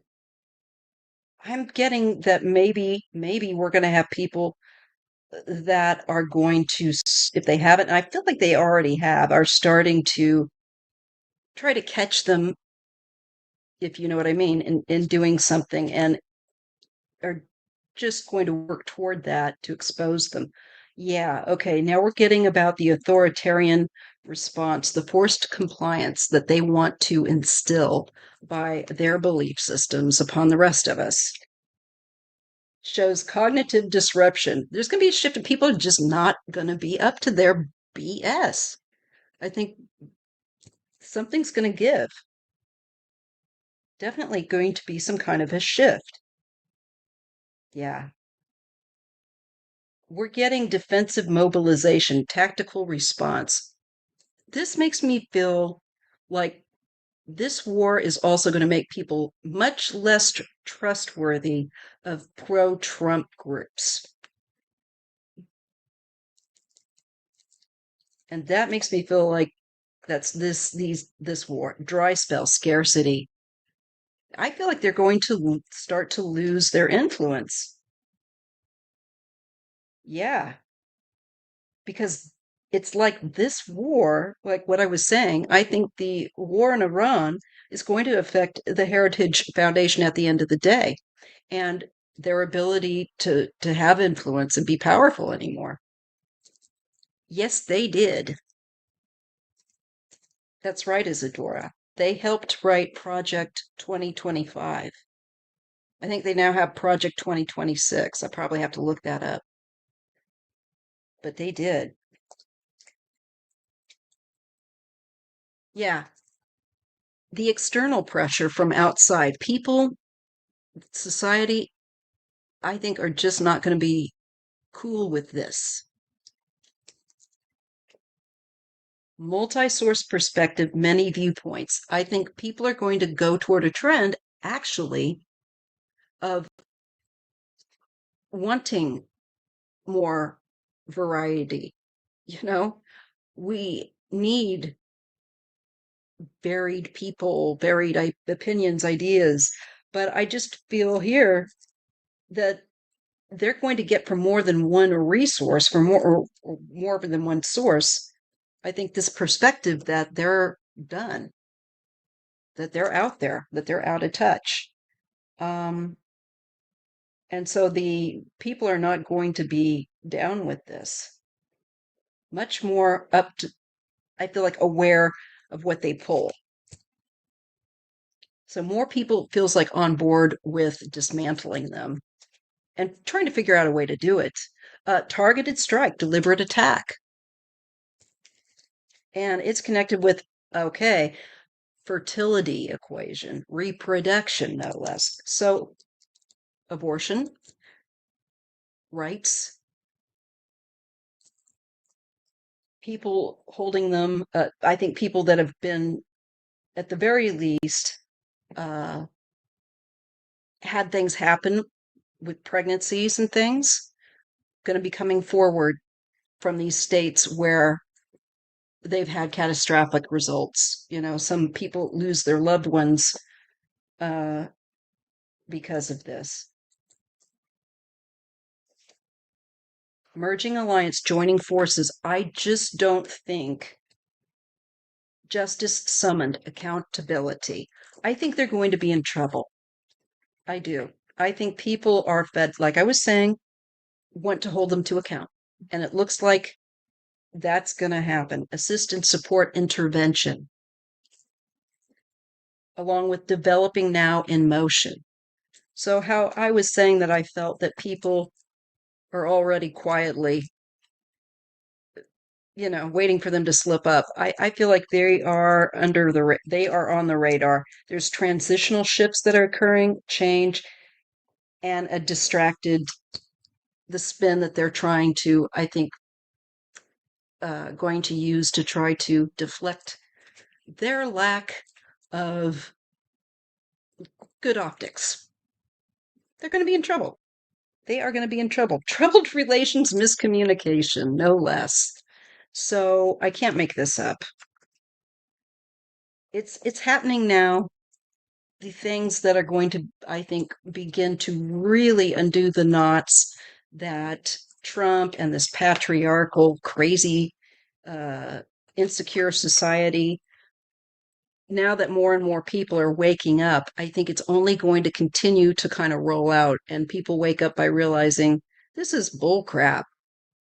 I'm getting that maybe we're going to have people that are going to, if they haven't, and I feel like they already have, are starting to try to catch them, if you know what I mean, in doing something, and are just going to work toward that to expose them. Yeah, okay, now we're getting about the authoritarian response, the forced compliance that they want to instill by their belief systems upon the rest of us. Shows cognitive disruption. There's going to be a shift, and people are just not going to be up to their BS. I think something's going to give. Definitely going to be some kind of a shift. Yeah. We're getting defensive mobilization, tactical response. This makes me feel like this war is also going to make people much less trustworthy of pro-Trump groups. And that makes me feel like that's this war, dry spell, scarcity. I feel like they're going to start to lose their influence. Yeah, because it's like this war, like what I was saying, I think the war in Iran is going to affect the Heritage Foundation at the end of the day, and their ability to have influence and be powerful anymore. Yes, they did. That's right, Isadora. They helped write Project 2025. I think they now have Project 2026. I probably have to look that up. But they did. Yeah. The external pressure from outside, people, society, I think are just not going to be cool with this. Multi-source perspective, many viewpoints. I think people are going to go toward a trend, actually, of wanting more variety. You know, we need varied people, varied opinions, ideas. But I just feel here that they're going to get from more than one resource, from or more than one source. I think this perspective that they're done, that they're out there, that they're out of touch. Um, and so the people are not going to be down with this. Much more up to, I feel like, aware of what they pull. So more people feels like on board with dismantling them and trying to figure out a way to do it. Targeted strike, deliberate attack. And it's connected with, okay, fertility equation, reproduction, no less. So abortion, rights, people holding them. I think people that have been, at the very least, uh, had things happen with pregnancies and things, going to be coming forward from these states where they've had catastrophic results. Some people lose their loved ones uh, because of this. Merging alliance, joining forces. I just don't think justice summoned accountability. I think they're going to be in trouble. I do. I think people are fed, like I was saying, want to hold them to account. And it looks like that's going to happen. Assistance, support, intervention, along with developing now in motion. So, how I was saying that I felt that people are already quietly, waiting for them to slip up. I feel like they are they are on the radar. There's transitional shifts that are occurring, change, and the spin that they're trying to, I think, going to use to try to deflect their lack of good optics. They're going to be in trouble. They are going to be in trouble. Troubled relations, miscommunication, no less. So I can't make this up. It's happening now. The things that are going to, I think, begin to really undo the knots that Trump and this patriarchal, crazy, uh, insecure society, now that more and more people are waking up, I think it's only going to continue to kind of roll out, and people wake up by realizing this is bull crap.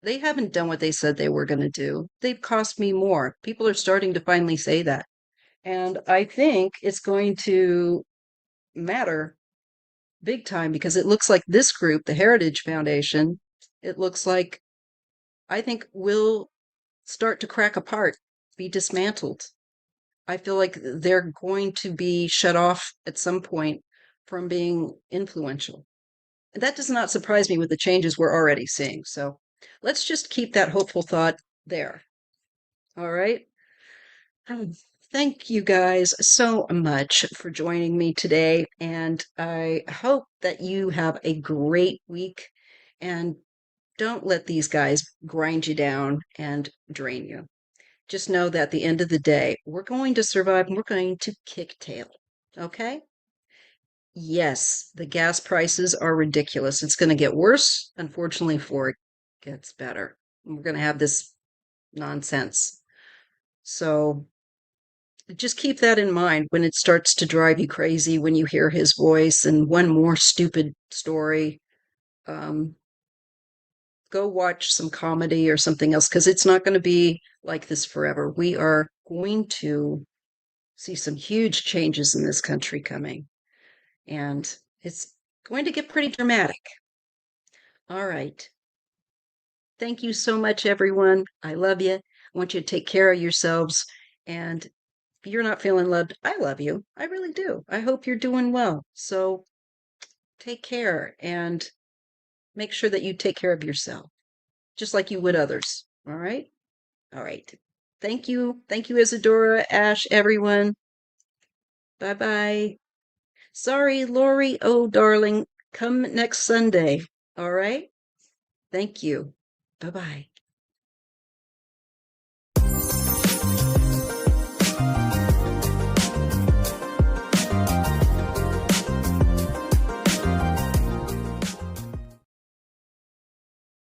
They haven't done what they said they were going to do. They've cost me more. People are starting to finally say that. And I think it's going to matter big time because it looks like this group, the Heritage Foundation, it looks like I think will start to crack apart, be dismantled. I feel like they're going to be shut off at some point from being influential. And that does not surprise me with the changes we're already seeing. So let's just keep that hopeful thought there. All right. Thank you guys so much for joining me today. And I hope that you have a great week and don't let these guys grind you down and drain you. Just know that at the end of the day, we're going to survive and we're going to kick tail. Okay? Yes, the gas prices are ridiculous. It's going to get worse, unfortunately, before it gets better. We're going to have this nonsense. So just keep that in mind when it starts to drive you crazy when you hear his voice and one more stupid story. Um, Go watch some comedy or something else because it's not going to be like this forever. We are going to see some huge changes in this country coming, and it's going to get pretty dramatic. All right. Thank you so much, everyone. I love you. I want you to take care of yourselves. And if you're not feeling loved, I love you. I really do. I hope you're doing well. So take care and make sure that you take care of yourself, just like you would others. All right. All right. Thank you. Thank you, Isadora, Ash, everyone. Bye bye. Sorry, Lori. Oh, darling. Come next Sunday. All right. Thank you. Bye bye.